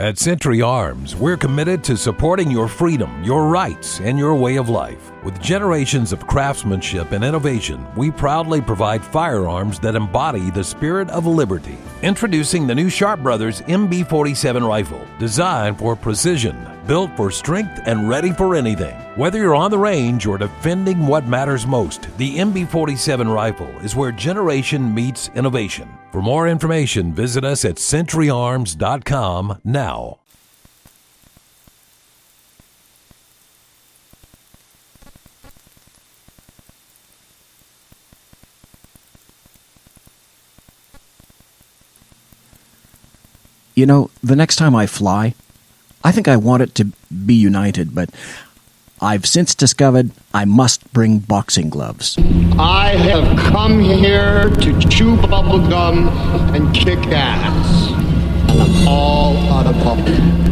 At Century Arms, we're committed to supporting your freedom, your rights, and your way of life. With generations of craftsmanship and innovation, we proudly provide firearms that embody the spirit of liberty. Introducing the new Sharp Brothers MB-47 rifle, designed for precision, built for strength, and ready for anything. Whether you're on the range or defending what matters most, the MB-47 rifle is where generation meets innovation. For more information, visit us at centuryarms.com now. You know, the next time I fly, I think I want it to be united, but I've since discovered I must bring boxing gloves. I have come here to chew bubble gum and kick ass. And I'm all out of bubble.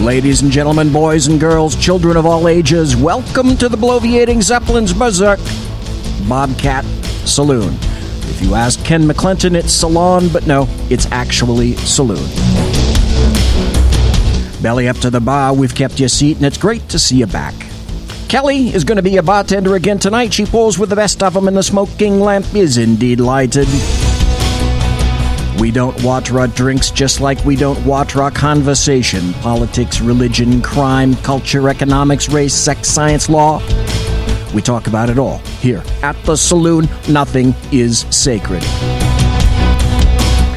Ladies and gentlemen, boys and girls, children of all ages, welcome to the bloviating Zeppelin's Berserk Bobcat Saloon. If you ask Ken McClinton, it's salon, but no, it's actually saloon. Belly up to the bar, we've kept your seat, and it's great to see you back. Kelly is going to be a bartender again tonight. She pours with the best of them, and the smoking lamp is indeed lighted. We don't water our drinks just like we don't water our conversation. Politics, religion, crime, culture, economics, race, sex, science, law. We talk about it all here at the saloon. Nothing is sacred.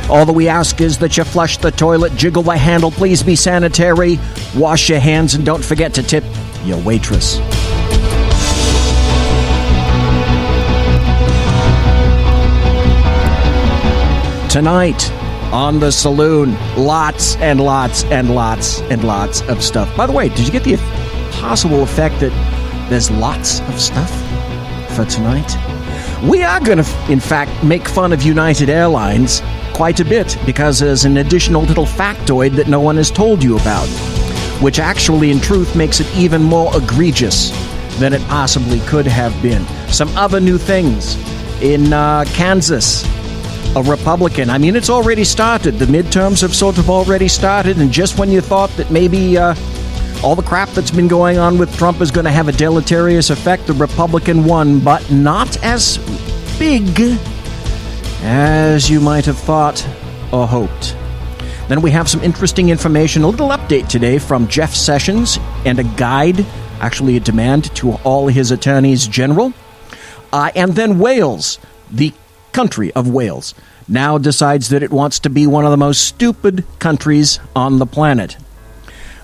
All that we ask is that you flush the toilet, jiggle the handle, please be sanitary, wash your hands, and don't forget to tip your waitress. Tonight on the saloon, lots and lots and lots and lots of stuff. By the way, did you get the possible effect that there's lots of stuff for tonight? We are going to, in fact, make fun of United Airlines quite a bit because there's an additional little factoid that no one has told you about, which actually, in truth, makes it even more egregious than it possibly could have been. Some other new things in Kansas. A Republican. I mean, it's already started. The midterms have sort of already started, and just when you thought that maybe all the crap that's been going on with Trump is going to have a deleterious effect, the Republican won, but not as big as you might have thought or hoped. Then we have some interesting information, a little update today from Jeff Sessions, and a guide, actually a demand to all his attorneys general. And then Wales, the country of Wales, now decides that it wants to be one of the most stupid countries on the planet.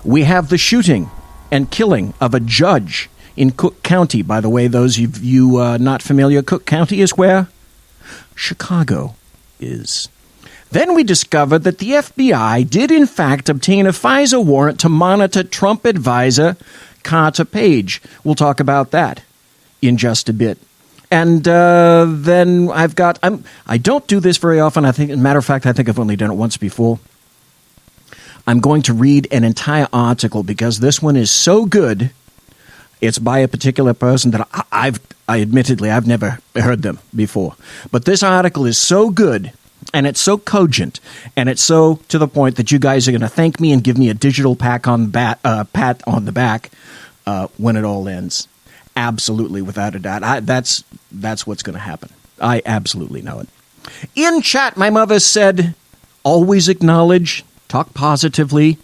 We have the shooting and killing of a judge in Cook County. By the way, those of you not familiar, Cook County is where Chicago is. Then we discover that the FBI did in fact obtain a FISA warrant to monitor Trump advisor Carter Page. We'll talk about that in just a bit. And then I've got, I don't do this very often. I think, as a matter of fact, I think I've only done it once before. I'm going to read an entire article because this one is so good. It's by a particular person that I admittedly, I've never heard them before. But this article is so good, and it's so cogent, and it's so to the point that you guys are going to thank me and give me a digital pat on the back when it all ends. Absolutely, without a doubt. That's what's going to happen. I absolutely know it. In chat, my mother said, always acknowledge, talk positively,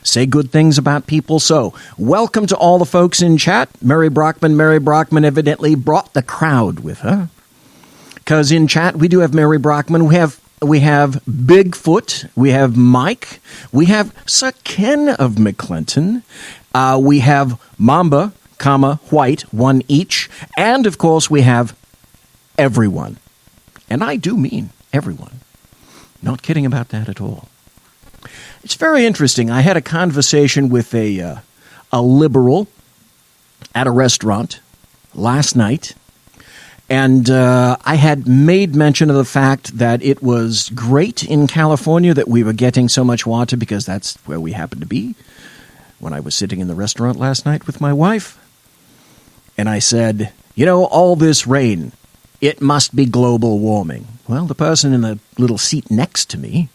say good things about people. So, welcome to all the folks in chat. Mary Brockman evidently brought the crowd with her. Because in chat, we do have Mary Brockman. We have Bigfoot. We have Mike. We have Sir Ken of McClinton. We have Mamba, White, one each. And, of course, we have everyone. And I do mean everyone. Not kidding about that at all. It's very interesting. I had a conversation with a liberal at a restaurant last night, and I had made mention of the fact that it was great in California that we were getting so much water because that's where we happened to be when I was sitting in the restaurant last night with my wife. And I said, all this rain, it must be global warming. Well, the person in the little seat next to me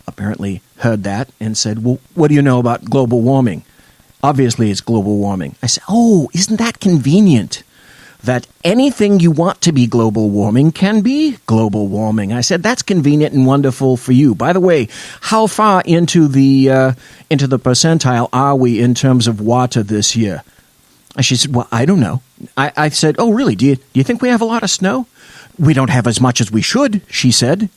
apparently heard that and said, well, what do you know about global warming? Obviously, it's global warming. I said, oh, isn't that convenient that anything you want to be global warming can be global warming? I said, that's convenient and wonderful for you. By the way, how far into the percentile are we in terms of water this year? And she said, well, I don't know. I said, oh, really? Do you think we have a lot of snow? We don't have as much as we should, she said.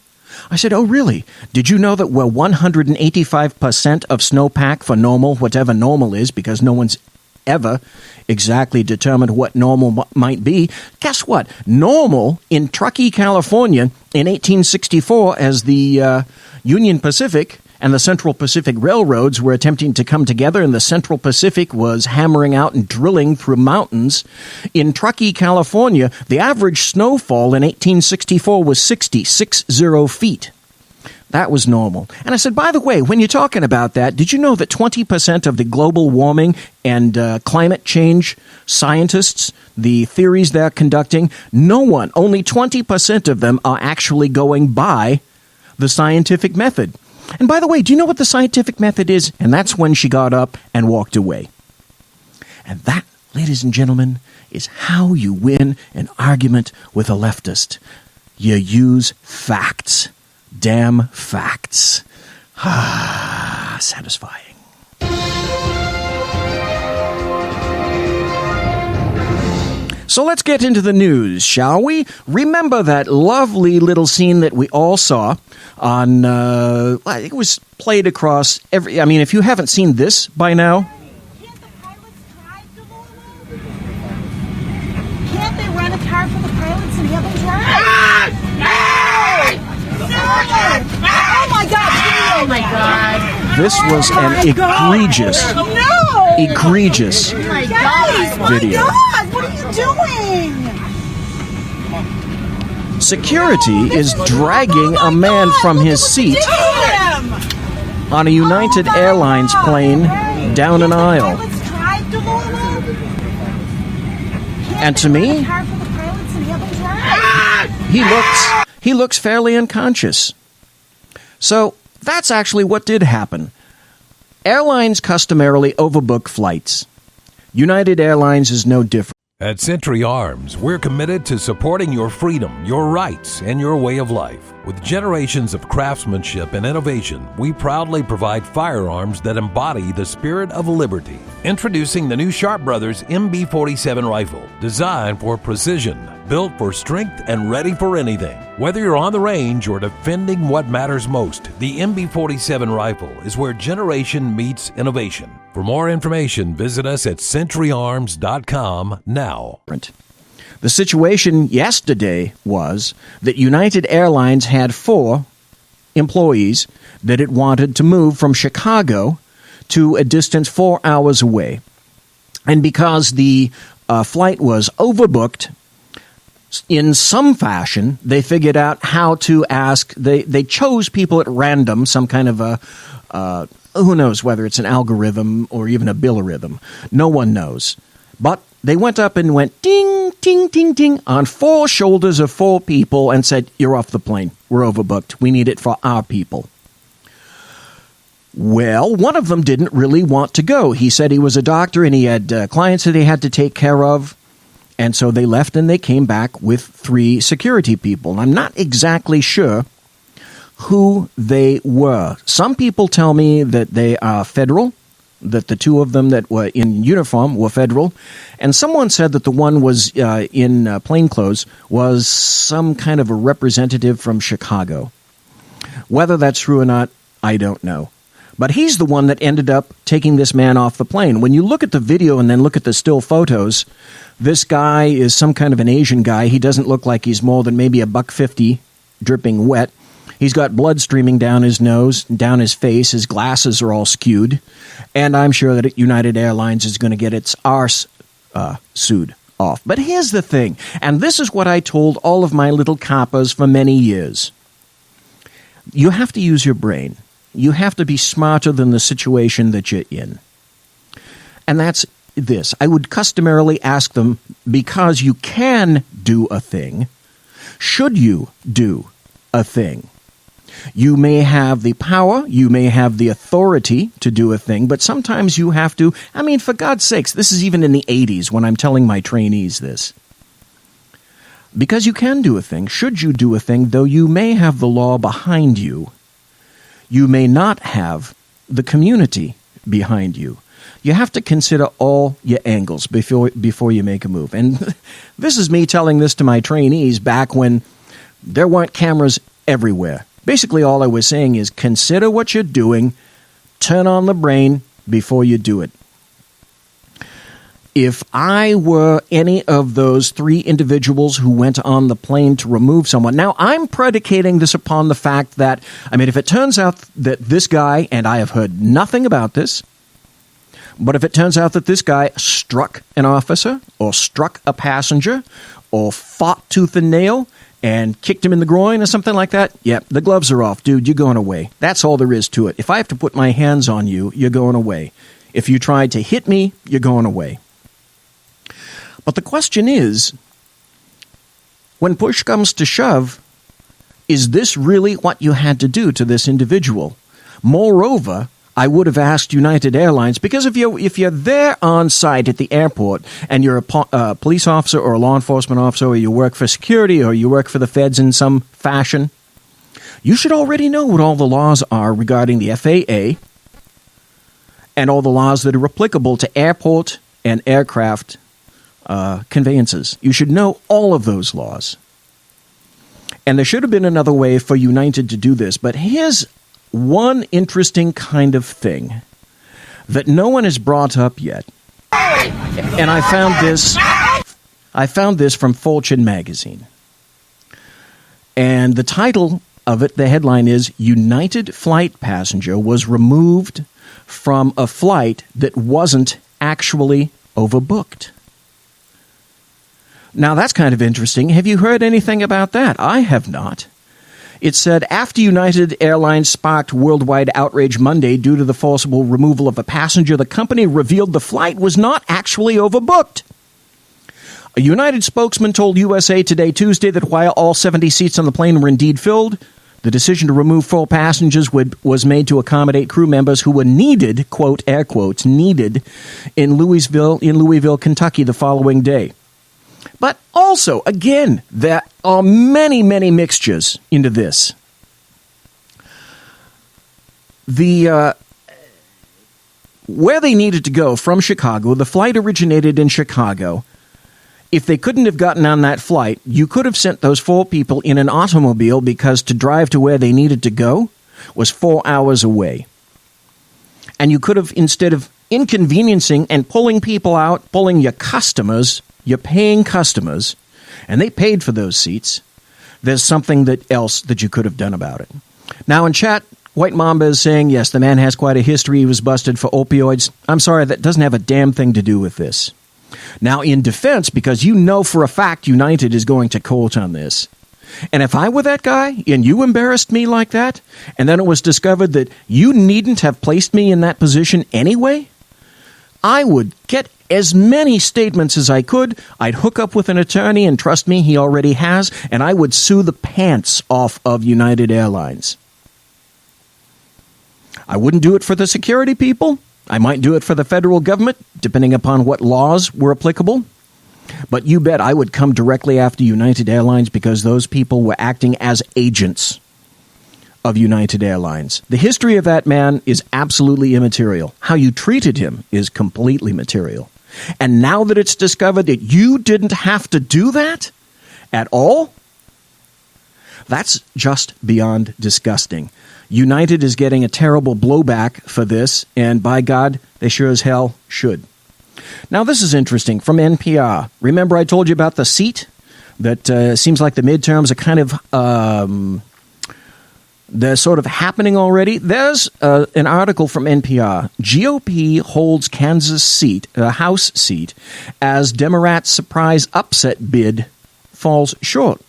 I said, oh, really? Did you know that we're 185% of snowpack for normal, whatever normal is, because no one's ever exactly determined what normal might be? Guess what? Normal in Truckee, California in 1864 as the Union Pacific and the Central Pacific Railroads were attempting to come together, and the Central Pacific was hammering out and drilling through mountains. In Truckee, California, the average snowfall in 1864 was 60 feet. That was normal. And I said, by the way, when you're talking about that, did you know that 20% of the global warming and climate change scientists, the theories they're conducting, only 20% of them are actually going by the scientific method. And by the way, do you know what the scientific method is? And that's when she got up and walked away. And that, ladies and gentlemen, is how you win an argument with a leftist. You use facts. Damn facts. Satisfying. So let's get into the news, shall we? Remember that lovely little scene that we all saw on, I think it was played across if you haven't seen this by now. Can't the pilots drive, Delulu? Can't they rent a car for the pilots and have them drive? Oh my God! Oh my God! This was an egregious video. God, what are you doing? Security is dragging a man from his seat on a United Airlines plane down an aisle. And to me, he looks fairly unconscious. So that's actually what did happen. Airlines customarily overbook flights. United Airlines is no different. At Century Arms, we're committed to supporting your freedom, your rights, and your way of life. With generations of craftsmanship and innovation, we proudly provide firearms that embody the spirit of liberty. Introducing the new Sharp Brothers MB-47 rifle, designed for precision, built for strength, and ready for anything. Whether you're on the range or defending what matters most, the MB-47 rifle is where generation meets innovation. For more information, visit us at centuryarms.com now. The situation yesterday was that United Airlines had 4 employees that it wanted to move from Chicago to a distance 4 hours away. And because the flight was overbooked, in some fashion, they figured out how to ask. They chose people at random, some kind of a, who knows whether it's an algorithm or even a bilirhythm. No one knows. But they went up and went ding, ding, ding, ding on 4 shoulders of 4 people and said, you're off the plane. We're overbooked. We need it for our people. Well, one of them didn't really want to go. He said he was a doctor and he had clients that he had to take care of. And so they left and they came back with 3 security people. And I'm not exactly sure who they were. Some people tell me that they are federal, that the 2 of them that were in uniform were federal. And someone said that the one was in plainclothes was some kind of a representative from Chicago. Whether that's true or not, I don't know. But he's the one that ended up taking this man off the plane. When you look at the video and then look at the still photos, this guy is some kind of an Asian guy. He doesn't look like he's more than maybe $1.50, dripping wet. He's got blood streaming down his nose, down his face. His glasses are all skewed. And I'm sure that United Airlines is going to get its arse sued off. But here's the thing, and this is what I told all of my little coppers for many years. You have to use your brain. You have to be smarter than the situation that you're in. And that's this. I would customarily ask them, because you can do a thing, should you do a thing? You may have the power, you may have the authority to do a thing, but sometimes you have to, I mean, for God's sakes, this is even in the 80s when I'm telling my trainees this. Because you can do a thing, should you do a thing, though you may have the law behind you, you may not have the community behind you. You have to consider all your angles before you make a move. And this is me telling this to my trainees back when there weren't cameras everywhere. Basically, all I was saying is consider what you're doing, turn on the brain before you do it. If I were any of those three individuals who went on the plane to remove someone, now I'm predicating this upon the fact that, I mean, if it turns out that this guy, and I have heard nothing about this, but if it turns out that this guy struck an officer or struck a passenger or fought tooth and nail and kicked him in the groin or something like that, yeah, the gloves are off, dude, you're going away. That's all there is to it. If I have to put my hands on you, you're going away. If you tried to hit me, you're going away. But the question is, when push comes to shove, is this really what you had to do to this individual? Moreover, I would have asked United Airlines, because if you're there on site at the airport and you're a police officer or a law enforcement officer, or you work for security or you work for the feds in some fashion, you should already know what all the laws are regarding the FAA and all the laws that are applicable to airport and aircraft conveyances. You should know all of those laws. And there should have been another way for United to do this. But here's one interesting kind of thing that no one has brought up yet. And I found this from Fortune magazine. And the title of it, the headline is, United flight passenger was removed from a flight that wasn't actually overbooked. Now, that's kind of interesting. Have you heard anything about that? I have not. It said, after United Airlines sparked worldwide outrage Monday due to the forcible removal of a passenger, the company revealed the flight was not actually overbooked. A United spokesman told USA Today Tuesday that while all 70 seats on the plane were indeed filled, the decision to remove 4 passengers was made to accommodate crew members who were needed, quote, air quotes, needed, in Louisville, Kentucky the following day. But also, again, there are many, many mixtures into this. Where they needed to go from Chicago, the flight originated in Chicago. If they couldn't have gotten on that flight, you could have sent those 4 people in an automobile, because to drive to where they needed to go was 4 hours away. And you could have, instead of inconveniencing and pulling people out, pulling your customers, your paying customers, and they paid for those seats, there's something else that you could have done about it. Now in chat, White Mamba is saying, yes, the man has quite a history. He was busted for opioids. I'm sorry, that doesn't have a damn thing to do with this. Now in defense, because you know for a fact United is going to quote on this, and if I were that guy and you embarrassed me like that, and then it was discovered that you needn't have placed me in that position anyway, I would get as many statements as I could. I'd hook up with an attorney, and trust me, he already has, and I would sue the pants off of United Airlines. I wouldn't do it for the security people. I might do it for the federal government, depending upon what laws were applicable. But you bet I would come directly after United Airlines, because those people were acting as agents of United Airlines. The history of that man is absolutely immaterial. How you treated him is completely material. And now that it's discovered that you didn't have to do that at all, that's just beyond disgusting. United is getting a terrible blowback for this, and by God, they sure as hell should. Now, this is interesting from NPR. Remember I told you about the seat that seems like the midterms are kind of They're sort of happening already. There's an article from NPR. GOP holds Kansas seat, House seat, as Democrats' surprise upset bid falls short.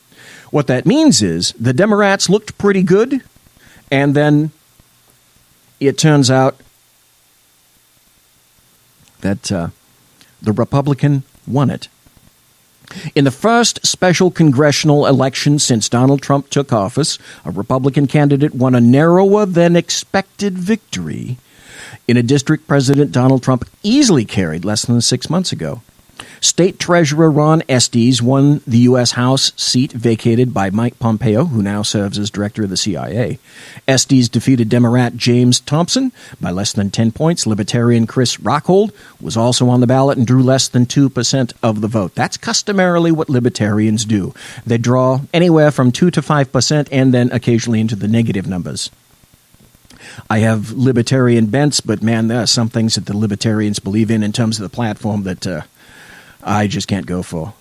What that means is the Democrats looked pretty good, and then it turns out that the Republican won it. In the first special congressional election since Donald Trump took office, a Republican candidate won a narrower than expected victory in a district President Donald Trump easily carried less than 6 months ago. State Treasurer Ron Estes won the U.S. House seat vacated by Mike Pompeo, who now serves as director of the CIA. Estes defeated Democrat James Thompson by less than 10 points. Libertarian Chris Rockhold was also on the ballot and drew less than 2% of the vote. That's customarily what libertarians do. They draw anywhere from 2 to 5% and then occasionally into the negative numbers. I have libertarian bents, but man, there are some things that the libertarians believe in terms of the platform that I just can't go for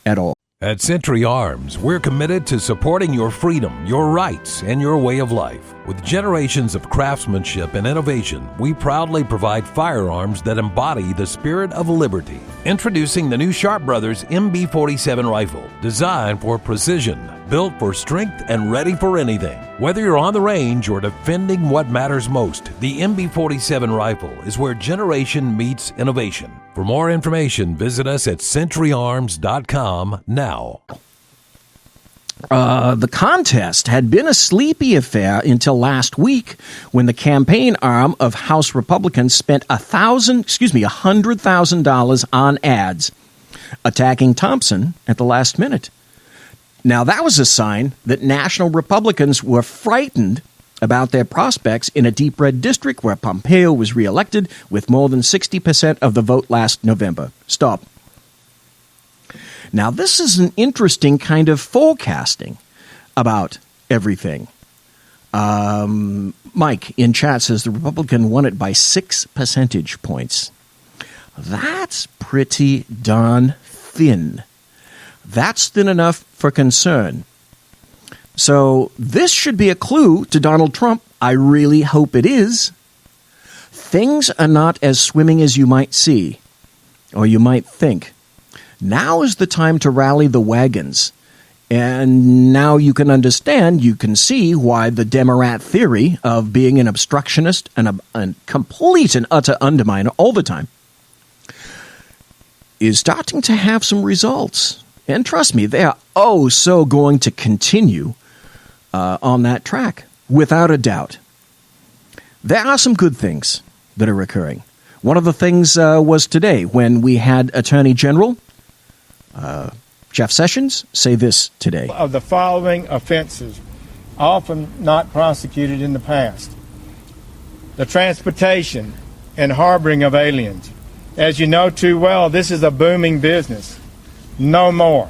at all. At Century Arms, we're committed to supporting your freedom, your rights, and your way of life. With generations of craftsmanship and innovation, we proudly provide firearms that embody the spirit of liberty. Introducing the new Sharp Brothers MB-47 rifle, designed for precision, built for strength, and ready for anything. Whether you're on the range or defending what matters most, the MB-47 rifle is where generation meets innovation. For more information, visit us at centuryarms.com now. The contest had been a sleepy affair until last week when the campaign arm of House Republicans spent $100,000 on ads attacking Thompson at the last minute. Now, that was a sign that national Republicans were frightened about their prospects in a deep red district where Pompeo was reelected with more than 60% of the vote last November. Stop. Now, this is an interesting kind of forecasting about everything. Mike in chat says the Republican won it by 6 percentage points. That's pretty darn thin. That's thin enough for concern. So this should be a clue to Donald Trump. I really hope it is. Things are not as swimming as you might see, or you might think. Now is the time to rally the wagons. And now you can understand, you can see why the Democrat theory of being an obstructionist and a complete and utter underminer all the time is starting to have some results. And trust me, they are so going to continue on that track, without a doubt. There are some good things that are occurring. One of the things was today when we had Attorney General Jeff Sessions say this today. Of the following offenses, often not prosecuted in the past: the transportation and harboring of aliens. As you know too well, this is a booming business. No more.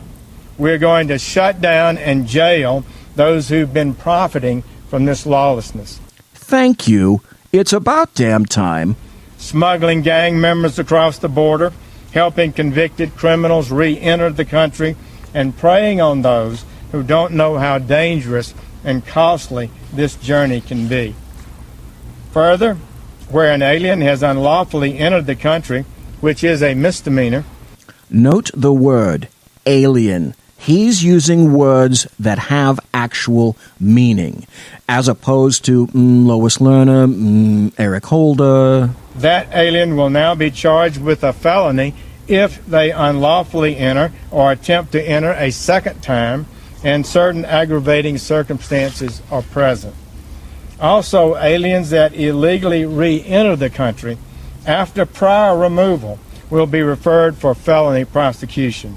We're going to shut down and jail those who've been profiting from this lawlessness. Thank you. It's about damn time. Smuggling gang members across the border, helping convicted criminals re-enter the country, and preying on those who don't know how dangerous and costly this journey can be. Further, where an alien has unlawfully entered the country, which is a misdemeanor. Note the word alien. He's using words that have actual meaning, as opposed to Lois Lerner, Eric Holder. That alien will now be charged with a felony if they unlawfully enter or attempt to enter a second time and certain aggravating circumstances are present. Also, aliens that illegally re-enter the country after prior removal will be referred for felony prosecution.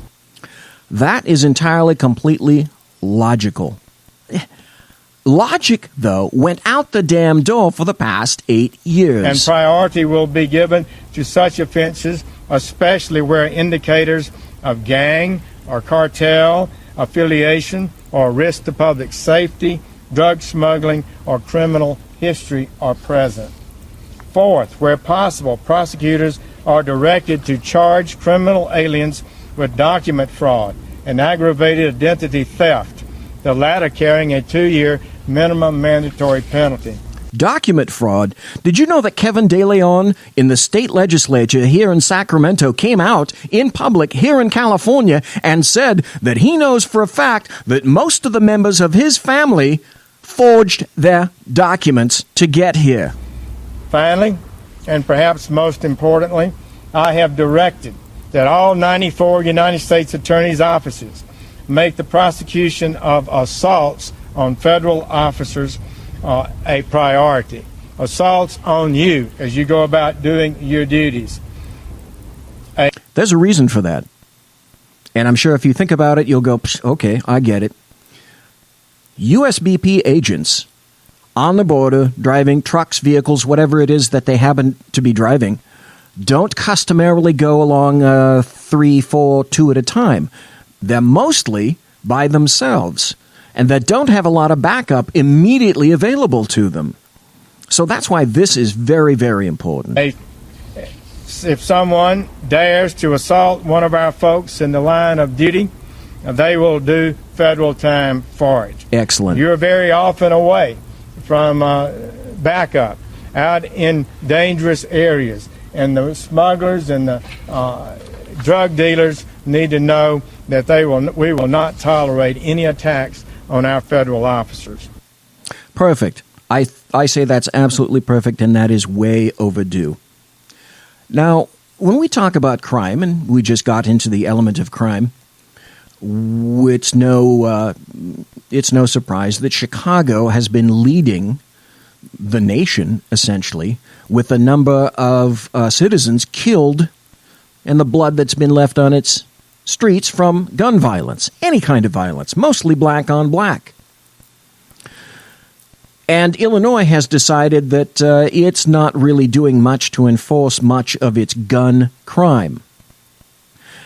That is entirely, completely logical. Logic, though, went out the damn door for the past 8 years. And priority will be given to such offenses, especially where indicators of gang or cartel affiliation or risk to public safety, drug smuggling, or criminal history are present. Fourth, where possible, prosecutors are directed to charge criminal aliens with document fraud and aggravated identity theft, the latter carrying a 2-year minimum mandatory penalty. Document fraud. Did you know that Kevin De Leon in the state legislature here in Sacramento came out in public here in California and said that he knows for a fact that most of the members of his family forged their documents to get here? Finally, and perhaps most importantly, I have directed that all 94 United States Attorney's offices make the prosecution of assaults on federal officers a priority. Assaults on you as you go about doing your duties. There's a reason for that. And I'm sure if you think about it, you'll go, okay, I get it. USBP agents on the border, driving trucks, vehicles, whatever it is that they happen to be driving, don't customarily go along 3, 4, 2 at a time. They're mostly by themselves, and that don't have a lot of backup immediately available to them. So that's why this is very, very important. If someone dares to assault one of our folks in the line of duty, they will do federal time for it. Excellent. You're very often away from backup, out in dangerous areas, and the smugglers and the drug dealers need to know that we will not tolerate any attacks on our federal officers. Perfect. I say that's absolutely perfect, and that is way overdue. Now, when we talk about crime, and we just got into the element of crime, it's no surprise that Chicago has been leading the nation, essentially, with the number of citizens killed and the blood that's been left on its streets from gun violence, any kind of violence, mostly black on black. And Illinois has decided that it's not really doing much to enforce much of its gun crime.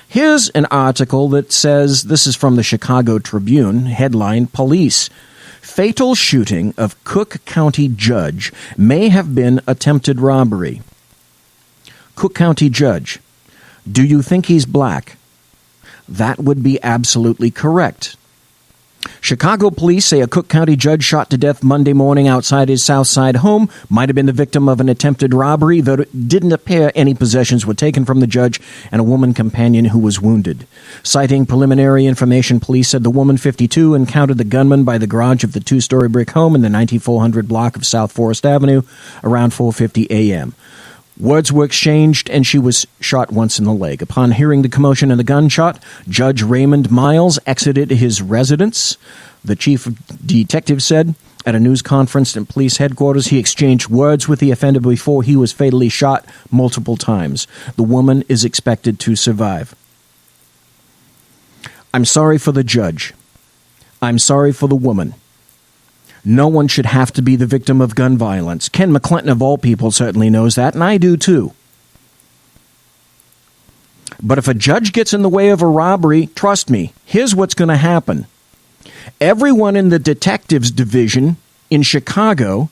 Here's an article that says, this is from the Chicago Tribune, headline, Police. Fatal shooting of Cook County judge may have been attempted robbery. Cook County judge. Do you think he's black? That would be absolutely correct. Chicago police say a Cook County judge shot to death Monday morning outside his South Side home might have been the victim of an attempted robbery, though it didn't appear any possessions were taken from the judge and a woman companion who was wounded. Citing preliminary information, police said the woman, 52, encountered the gunman by the garage of the two-story brick home in the 9400 block of South Forest Avenue around 4:50 a.m. Words were exchanged, and she was shot once in the leg. Upon hearing the commotion and the gunshot, Judge Raymond Miles exited his residence. The chief of detective said at a news conference at police headquarters he exchanged words with the offender before he was fatally shot multiple times. The woman is expected to survive. I'm sorry for the judge. I'm sorry for the woman. No one should have to be the victim of gun violence. Ken McClinton, of all people, certainly knows that, and I do too. But if a judge gets in the way of a robbery, trust me, here's what's going to happen. Everyone in the detectives division in Chicago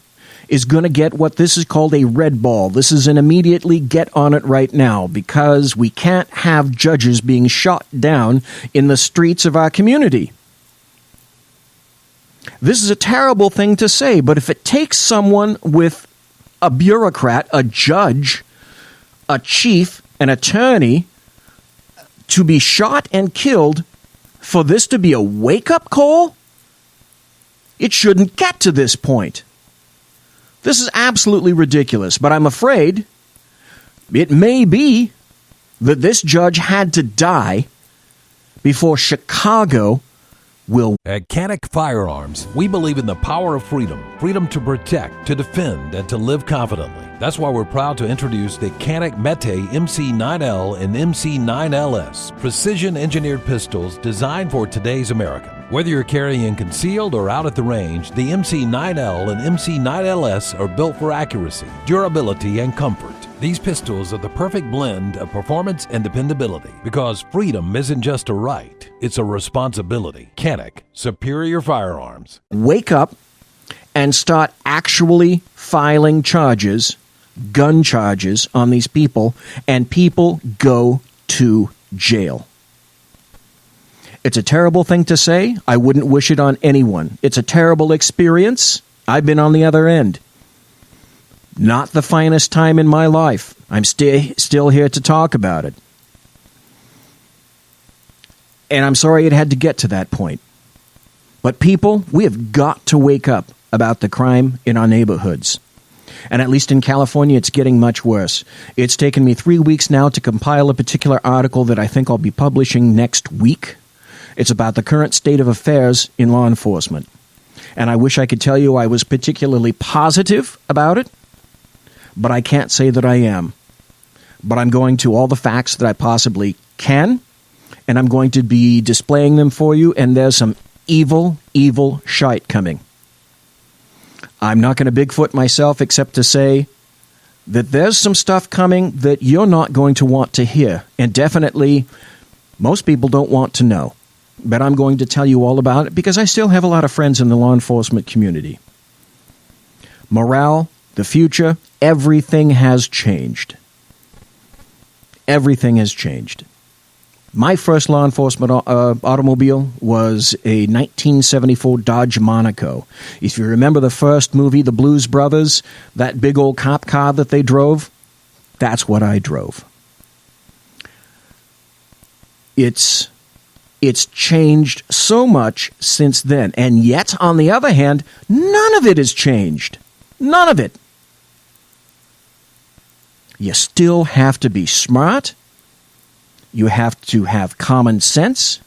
is going to get what this is called a red ball. This is an immediately get on it right now, because we can't have judges being shot down in the streets of our community. This is a terrible thing to say, but if it takes someone with a bureaucrat, a judge, a chief, an attorney to be shot and killed for this to be a wake-up call, it shouldn't get to this point. This is absolutely ridiculous, but I'm afraid it may be that this judge had to die before Chicago will. At Canic Firearms, we believe in the power of freedom. Freedom to protect, to defend, and to live confidently. That's why we're proud to introduce the Canic Mete MC9L and MC9LS, precision-engineered pistols designed for today's American. Whether you're carrying concealed or out at the range, the MC9L and MC9LS are built for accuracy, durability, and comfort. These pistols are the perfect blend of performance and dependability, because freedom isn't just a right, it's a responsibility. Canic, superior firearms. Wake up and start actually filing charges, gun charges, on these people, and people go to jail. It's a terrible thing to say. I wouldn't wish it on anyone. It's a terrible experience. I've been on the other end. Not the finest time in my life. I'm still here to talk about it. And I'm sorry it had to get to that point. But people, we have got to wake up about the crime in our neighborhoods. And at least in California, it's getting much worse. It's taken me 3 weeks now to compile a particular article that I think I'll be publishing next week. It's about the current state of affairs in law enforcement. And I wish I could tell you I was particularly positive about it, but I can't say that I am. But I'm going to all the facts that I possibly can, and I'm going to be displaying them for you, and there's some evil, evil shite coming. I'm not going to Bigfoot myself except to say that there's some stuff coming that you're not going to want to hear, and definitely most people don't want to know. But I'm going to tell you all about it because I still have a lot of friends in the law enforcement community. Morale, the future, everything has changed. Everything has changed. My first law enforcement automobile was a 1974 Dodge Monaco. If you remember the first movie, The Blues Brothers, that big old cop car that they drove, that's what I drove. It's changed so much since then. And yet, on the other hand, none of it has changed. None of it. You still have to be smart. You have to have common sense.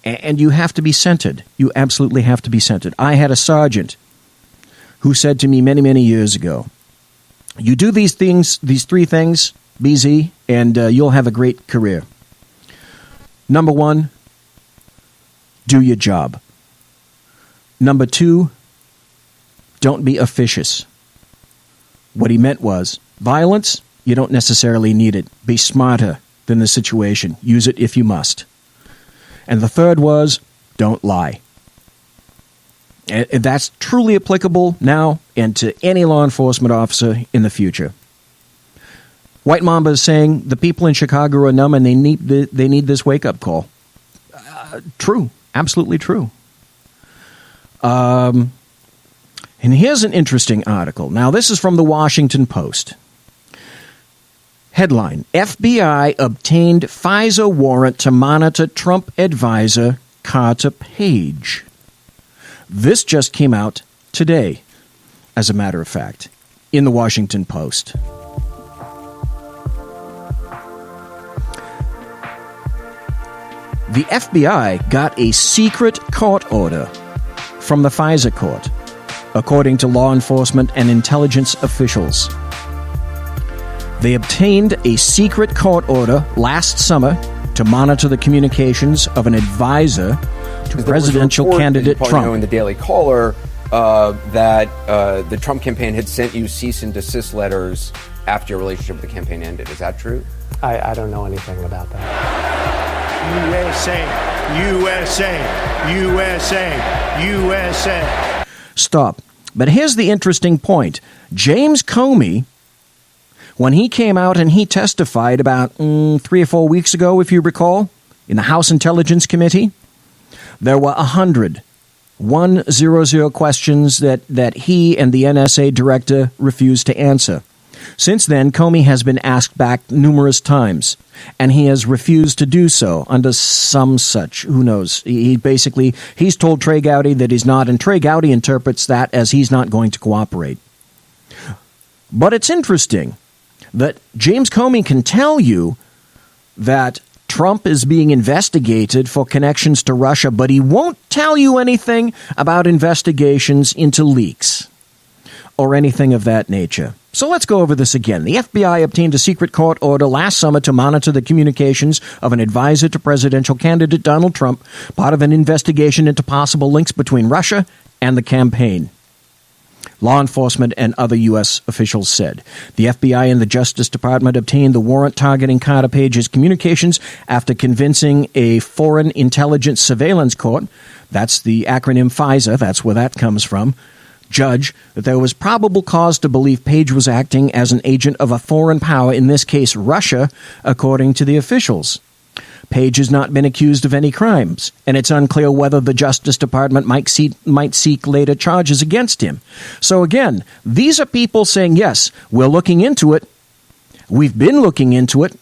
And you have to be centered. You absolutely have to be centered. I had a sergeant who said to me many, many years ago, you do these things, these three things, BZ, and you'll have a great career. Number one, do your job. Number two, don't be officious. What he meant was, violence, you don't necessarily need it. Be smarter than the situation. Use it if you must. And the third was, don't lie. And that's truly applicable now and to any law enforcement officer in the future. White Mamba is saying the people in Chicago are numb and they need this wake-up call. True. Absolutely true. And here's an interesting article. Now, this is from the Washington Post. Headline, FBI obtained FISA warrant to monitor Trump advisor Carter Page. This just came out today, as a matter of fact, in the Washington Post. The FBI got a secret court order from the FISA court, according to law enforcement and intelligence officials. They obtained a secret court order last summer to monitor the communications of an advisor to presidential candidate Trump. Know in the Daily Caller that the Trump campaign had sent you cease and desist letters after your relationship with the campaign ended. Is that true? I don't know anything about that. USA, USA, USA, USA. Stop. But here's the interesting point. James Comey, when he came out and he testified about 3 or 4 weeks ago, if you recall, in the House Intelligence Committee, there were 100 questions that he and the NSA director refused to answer. Since then, Comey has been asked back numerous times, and he has refused to do so under some such, who knows. He's told Trey Gowdy that he's not, and Trey Gowdy interprets that as he's not going to cooperate. But it's interesting that James Comey can tell you that Trump is being investigated for connections to Russia, but he won't tell you anything about investigations into leaks or anything of that nature. So let's go over this again. The FBI obtained a secret court order last summer to monitor the communications of an advisor to presidential candidate Donald Trump, part of an investigation into possible links between Russia and the campaign. Law enforcement and other U.S. officials said. The FBI and the Justice Department obtained the warrant targeting Carter Page's communications after convincing a Foreign Intelligence Surveillance Court, that's the acronym FISA, that's where that comes from, judge that there was probable cause to believe Page was acting as an agent of a foreign power, in this case Russia, according to the officials. Page has not been accused of any crimes, and it's unclear whether the Justice Department might seek later charges against him. So again, these are people saying, yes, we're looking into it. We've been looking into it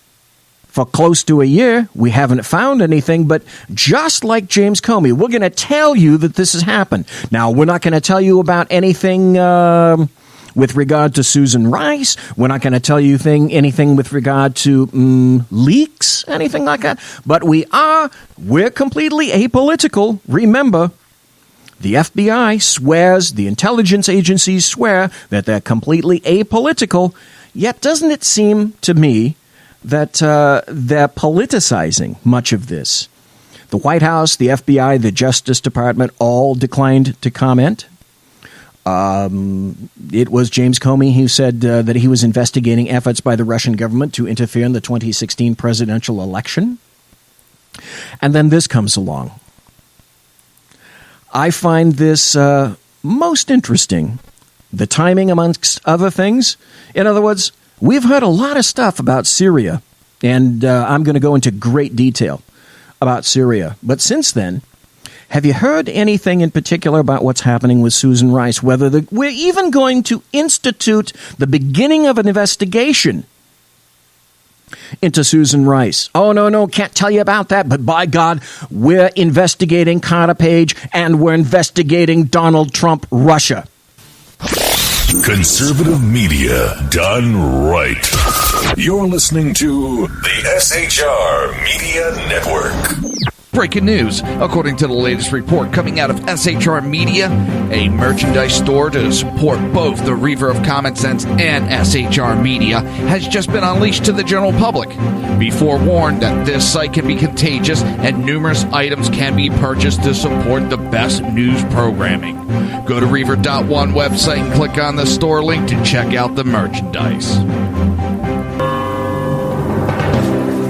for close to a year. We haven't found anything, but just like James Comey, we're going to tell you that this has happened. Now, we're not going to tell you about anything with regard to Susan Rice. We're not going to tell you anything with regard to leaks, anything like that. But we're completely apolitical. Remember, the FBI swears, the intelligence agencies swear that they're completely apolitical. Yet doesn't it seem to me that they're politicizing much of this? The White House, the FBI, the Justice Department all declined to comment. It was James Comey who said that he was investigating efforts by the Russian government to interfere in the 2016 presidential election. And then this comes along. I find this most interesting. The timing, amongst other things. In other words, we've heard a lot of stuff about Syria, and I'm going to go into great detail about Syria. But since then, have you heard anything in particular about what's happening with Susan Rice? Whether we're even going to institute the beginning of an investigation into Susan Rice. Oh, no, can't tell you about that. But by God, we're investigating Carter Page, and we're investigating Donald Trump, Russia. Conservative media done right. You're listening to the SHR Media Network. Breaking news. According to the latest report coming out of SHR Media, a merchandise store to support both the Reaver of Common Sense and SHR Media has just been unleashed to the general public. Be forewarned that this site can be contagious and numerous items can be purchased to support the best news programming. Go to Reaver.one website and click on the store link to check out the merchandise.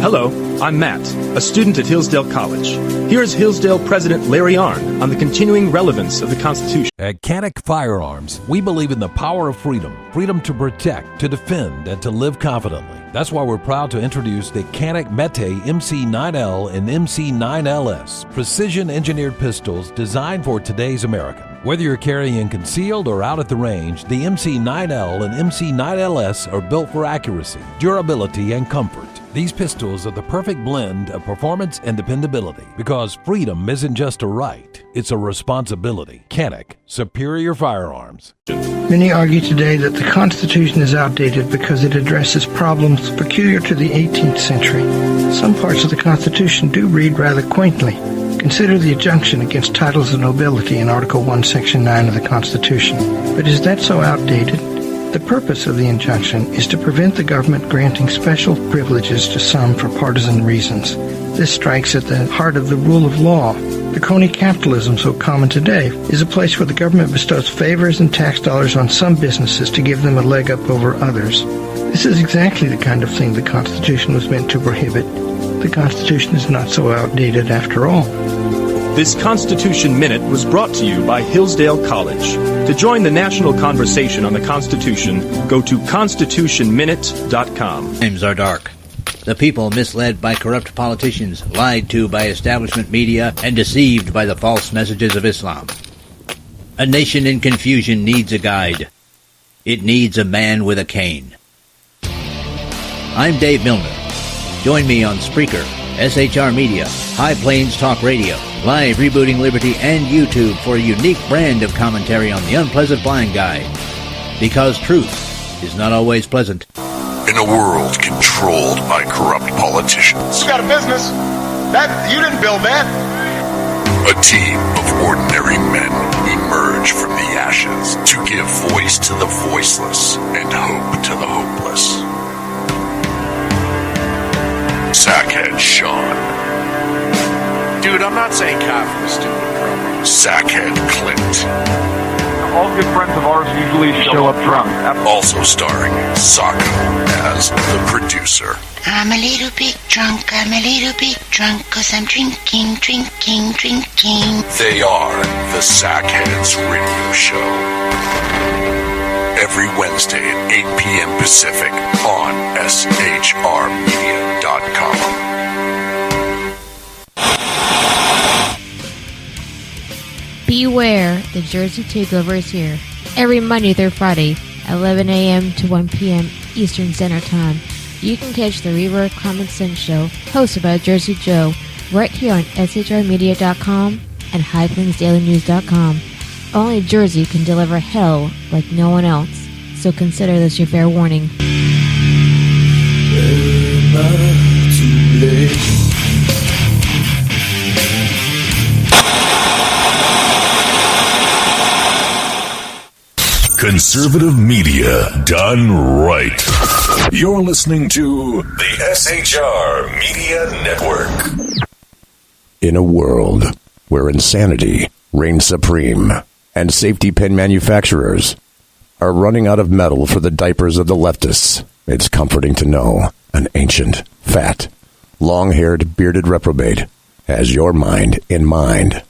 Hello, I'm Matt, a student at Hillsdale College. Here is Hillsdale President Larry Arnn on the continuing relevance of the Constitution. At Canic Firearms, we believe in the power of freedom. Freedom to protect, to defend, and to live confidently. That's why we're proud to introduce the Canic Mete MC9L and MC9LS, precision-engineered pistols designed for today's American. Whether you're carrying concealed or out at the range, the MC9L and MC9LS are built for accuracy, durability, and comfort. These pistols are the perfect blend of performance and dependability, because freedom isn't just a right, it's a responsibility. Canic, superior firearms. Many argue today that the Constitution is outdated because it addresses problems peculiar to the 18th century. Some parts of the Constitution do read rather quaintly. Consider the injunction against titles of nobility in Article 1, Section 9 of the Constitution. But is that so outdated? The purpose of the injunction is to prevent the government granting special privileges to some for partisan reasons. This strikes at the heart of the rule of law. The crony capitalism so common today is a place where the government bestows favors and tax dollars on some businesses to give them a leg up over others. This is exactly the kind of thing the Constitution was meant to prohibit. The Constitution is not so outdated after all. This Constitution Minute was brought to you by Hillsdale College. To join the national conversation on the Constitution, go to constitutionminute.com. Times are dark. The people misled by corrupt politicians, lied to by establishment media, and deceived by the false messages of Islam. A nation in confusion needs a guide. It needs a man with a cane. I'm Dave Milner. Join me on Spreaker, SHR Media, High Plains Talk Radio, Live Rebooting Liberty, and YouTube for a unique brand of commentary on the unpleasant blind guide. Because truth is not always pleasant. In a world controlled by corrupt politicians. You got a business. You didn't build that. A team of ordinary men emerge from the ashes to give voice to the voiceless and hope to the hopeless. Sackhead Sean. Dude, I'm not saying cough for the stupid program. Sackhead Clint. All good friends of ours usually show up drunk. Also starring Sacco as the producer. I'm a little bit drunk, 'cause I'm drinking. They are the Sackheads Radio Show. Every Wednesday at 8 p.m. Pacific on SHRmedia.com. Beware, the Jersey Takeover is here. Every Monday through Friday, 11 a.m. to 1 p.m. Eastern Standard Time, you can catch the Reaver of Common Sense show, hosted by Jersey Joe, right here on SHRmedia.com and HighPlainsDailyNews.com. Only Jersey can deliver hell like no one else, so consider this your fair warning. Conservative media done right. You're listening to the SHR Media Network. In a world where insanity reigns supreme and safety pin manufacturers are running out of metal for the diapers of the leftists, it's comforting to know an ancient, fat, long-haired, bearded reprobate has your mind in mind.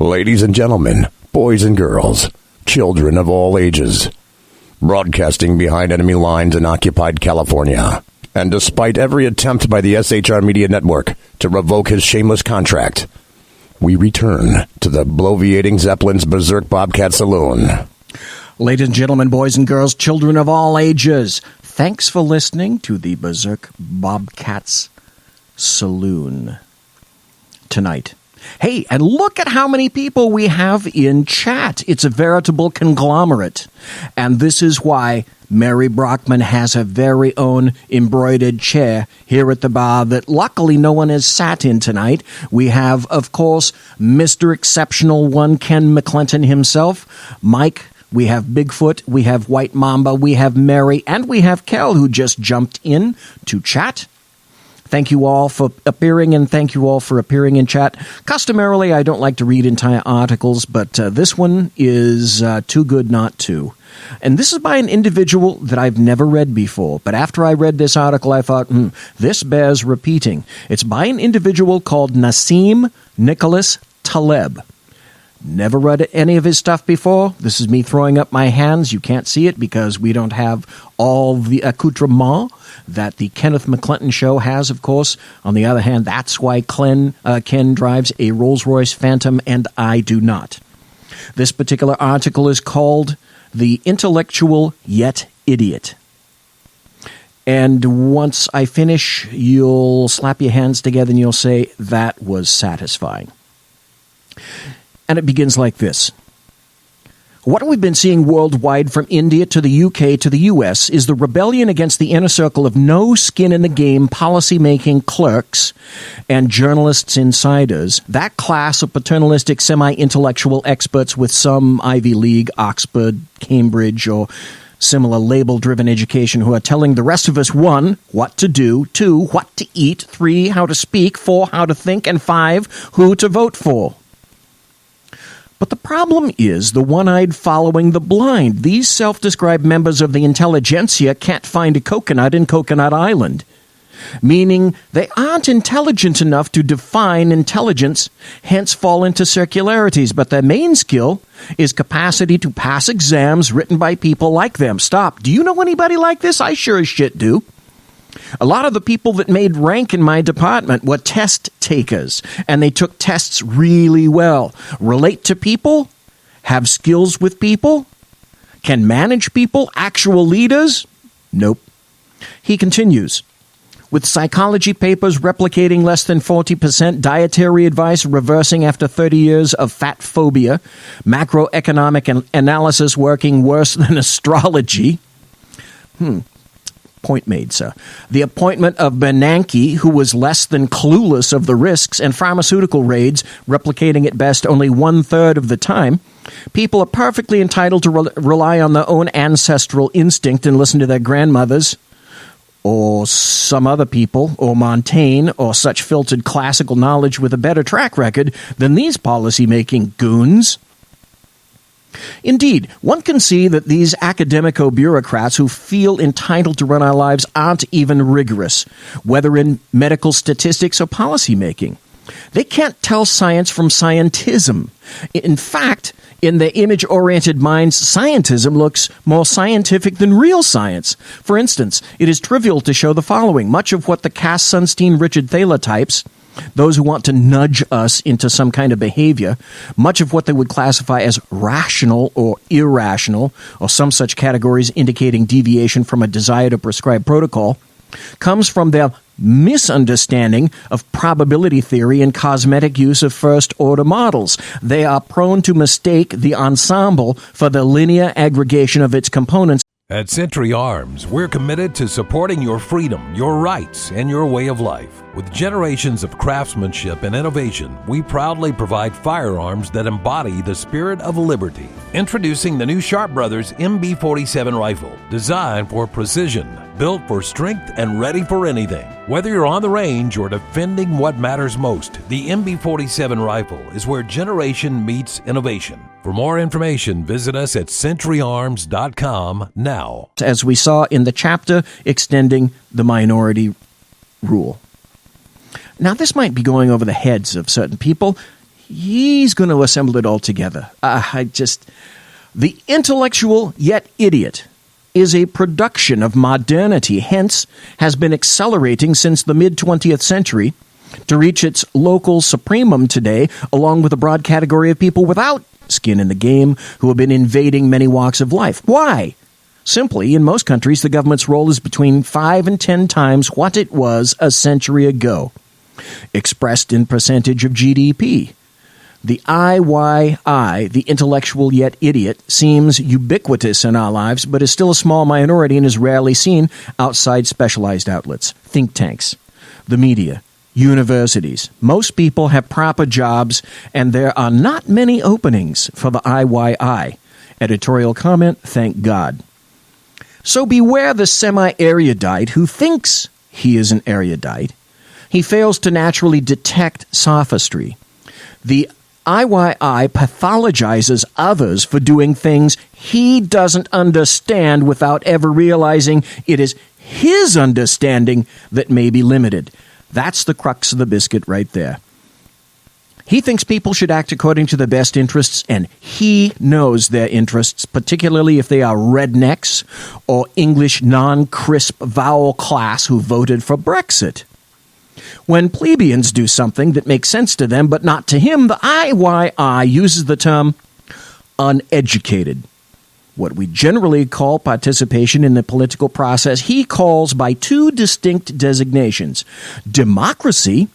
Ladies and gentlemen, boys and girls, children of all ages, broadcasting behind enemy lines in occupied California. And despite every attempt by the SHR Media Network to revoke his shameless contract, we return to the bloviating Zeppelin's Berserk Bobcat Saloon. Ladies and gentlemen, boys and girls, children of all ages, thanks for listening to the Berserk Bobcats Saloon tonight. Hey, and look at how many people we have in chat. It's a veritable conglomerate. And this is why Mary Brockman has her very own embroidered chair here at the bar that luckily no one has sat in tonight. We have, of course, Mr. Exceptional One, Ken McClinton himself, Mike, we have Bigfoot, we have White Mamba, we have Mary, and we have Kel, who just jumped in to chat. Thank you all for appearing, and thank you all for appearing in chat. Customarily, I don't like to read entire articles, but this one is too good not to. And this is by an individual that I've never read before. But after I read this article, I thought, this bears repeating. It's by an individual called Nassim Nicholas Taleb. Never read any of his stuff before. This is me throwing up my hands. You can't see it because we don't have all the accoutrement that the Kenneth McClinton show has, of course. On the other hand, that's why Ken drives a Rolls-Royce Phantom and I do not. This particular article is called The Intellectual Yet Idiot. And once I finish, you'll slap your hands together and you'll say, that was satisfying. And it begins like this. What we've been seeing worldwide from India to the UK to the US is the rebellion against the inner circle of no skin in the game policy-making clerks and journalists insiders, that class of paternalistic semi-intellectual experts with some Ivy League, Oxford, Cambridge, or similar label-driven education who are telling the rest of us, 1, what to do, 2, what to eat, 3, how to speak, 4, how to think, and 5, who to vote for. But the problem is the one-eyed following the blind. These self-described members of the intelligentsia can't find a coconut in Coconut Island, meaning they aren't intelligent enough to define intelligence, hence fall into circularities. But their main skill is capacity to pass exams written by people like them. Stop. Do you know anybody like this? I sure as shit do. A lot of the people that made rank in my department were test takers, and they took tests really well. Relate to people, have skills with people, can manage people, actual leaders? Nope. He continues. With psychology papers replicating less than 40%, dietary advice reversing after 30 years of fat phobia, macroeconomic analysis working worse than astrology. Point made, sir. The appointment of Bernanke, who was less than clueless of the risks, and pharmaceutical raids, replicating at best only 1/3 of the time. People are perfectly entitled to rely on their own ancestral instinct and listen to their grandmothers, or some other people, or Montaigne, or such filtered classical knowledge with a better track record than these policy-making goons. Indeed, one can see that these academico-bureaucrats who feel entitled to run our lives aren't even rigorous, whether in medical statistics or policymaking. They can't tell science from scientism. In fact, in their image-oriented minds, scientism looks more scientific than real science. For instance, it is trivial to show the following. Much of what the Cass Sunstein Richard Thaler types those who want to nudge us into some kind of behavior, much of what they would classify as rational or irrational, or some such categories indicating deviation from a desired or prescribed protocol, comes from their misunderstanding of probability theory and cosmetic use of first-order models. They are prone to mistake the ensemble for the linear aggregation of its components. At Century Arms, we're committed to supporting your freedom, your rights, and your way of life. With generations of craftsmanship and innovation, we proudly provide firearms that embody the spirit of liberty. Introducing the new Sharp Brothers MB-47 rifle, designed for precision, built for strength, and ready for anything. Whether you're on the range or defending what matters most, the MB-47 rifle is where generation meets innovation. For more information, visit us at centuryarms.com now. As we saw in the chapter extending the minority rule. Now, this might be going over the heads of certain people. He's going to assemble it all together. The intellectual yet idiot is a production of modernity, hence has been accelerating since the mid-20th century to reach its local supremum today, along with a broad category of people without skin in the game who have been invading many walks of life. Why? Simply, in most countries, the government's role is between 5 and 10 times what it was a century ago, expressed in percentage of GDP. The IYI, the intellectual yet idiot, seems ubiquitous in our lives, but is still a small minority and is rarely seen outside specialized outlets, think tanks, the media, universities. Most people have proper jobs, and there are not many openings for the IYI. Editorial comment, thank God. So beware the semi-erudite who thinks he is an erudite. He fails to naturally detect sophistry. The IYI pathologizes others for doing things he doesn't understand without ever realizing it is his understanding that may be limited. That's the crux of the biscuit right there. He thinks people should act according to their best interests, and he knows their interests, particularly if they are rednecks or English non-crisp vowel class who voted for Brexit. When plebeians do something that makes sense to them but not to him, the IYI uses the term uneducated. What we generally call participation in the political process, he calls by two distinct designations: democracy,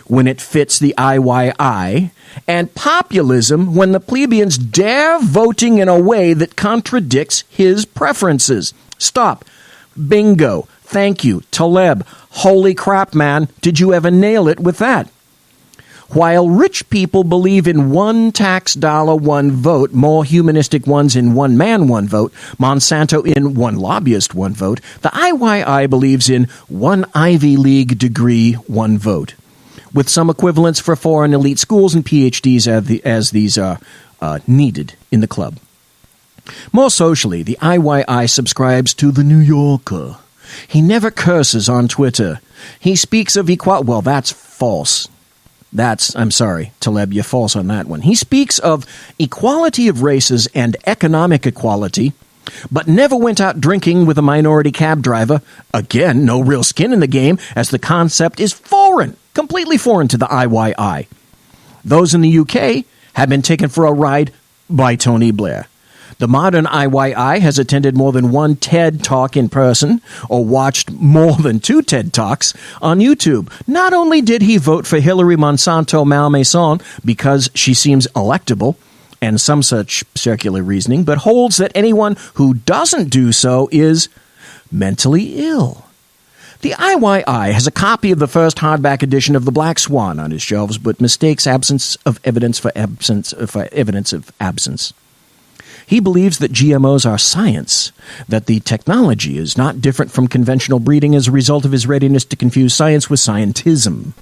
when it fits the IYI, and populism, when the plebeians dare voting in a way that contradicts his preferences. Stop. Bingo. Thank you. Taleb. Holy crap, man. Did you ever nail it with that? While rich people believe in one tax dollar, one vote, more humanistic ones in one man, one vote, Monsanto in one lobbyist, one vote, the IYI believes in one Ivy League degree, one vote, with some equivalents for foreign elite schools and PhDs as these are needed in the club. More socially, the IYI subscribes to the New Yorker. He never curses on Twitter. He speaks of equality. Well, that's false. I'm sorry, Taleb, you're false on that one. He speaks of equality of races and economic equality, but never went out drinking with a minority cab driver. Again, no real skin in the game, as the concept is foreign, completely foreign to the IYI. Those in the UK have been taken for a ride by Tony Blair. The modern IYI has attended more than one TED Talk in person or watched more than 2 TED Talks on YouTube. Not only did he vote for Hillary Monsanto Malmaison because she seems electable and some such circular reasoning, but holds that anyone who doesn't do so is mentally ill. The IYI has a copy of the first hardback edition of The Black Swan on his shelves, but mistakes absence of evidence for evidence of absence. He believes that GMOs are science, that the technology is not different from conventional breeding as a result of his readiness to confuse science with scientism.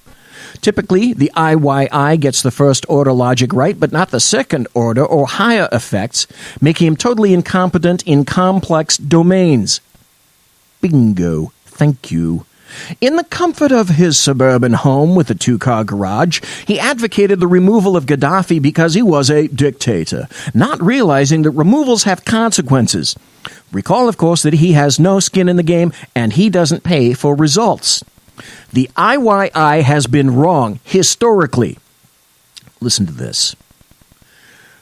Typically, the IYI gets the first-order logic right, but not the second-order or higher effects, making him totally incompetent in complex domains. Bingo. Thank you. In the comfort of his suburban home with a 2-car garage, he advocated the removal of Gaddafi because he was a dictator, not realizing that removals have consequences. Recall, of course, that he has no skin in the game and he doesn't pay for results. The IYI has been wrong historically. Listen to this.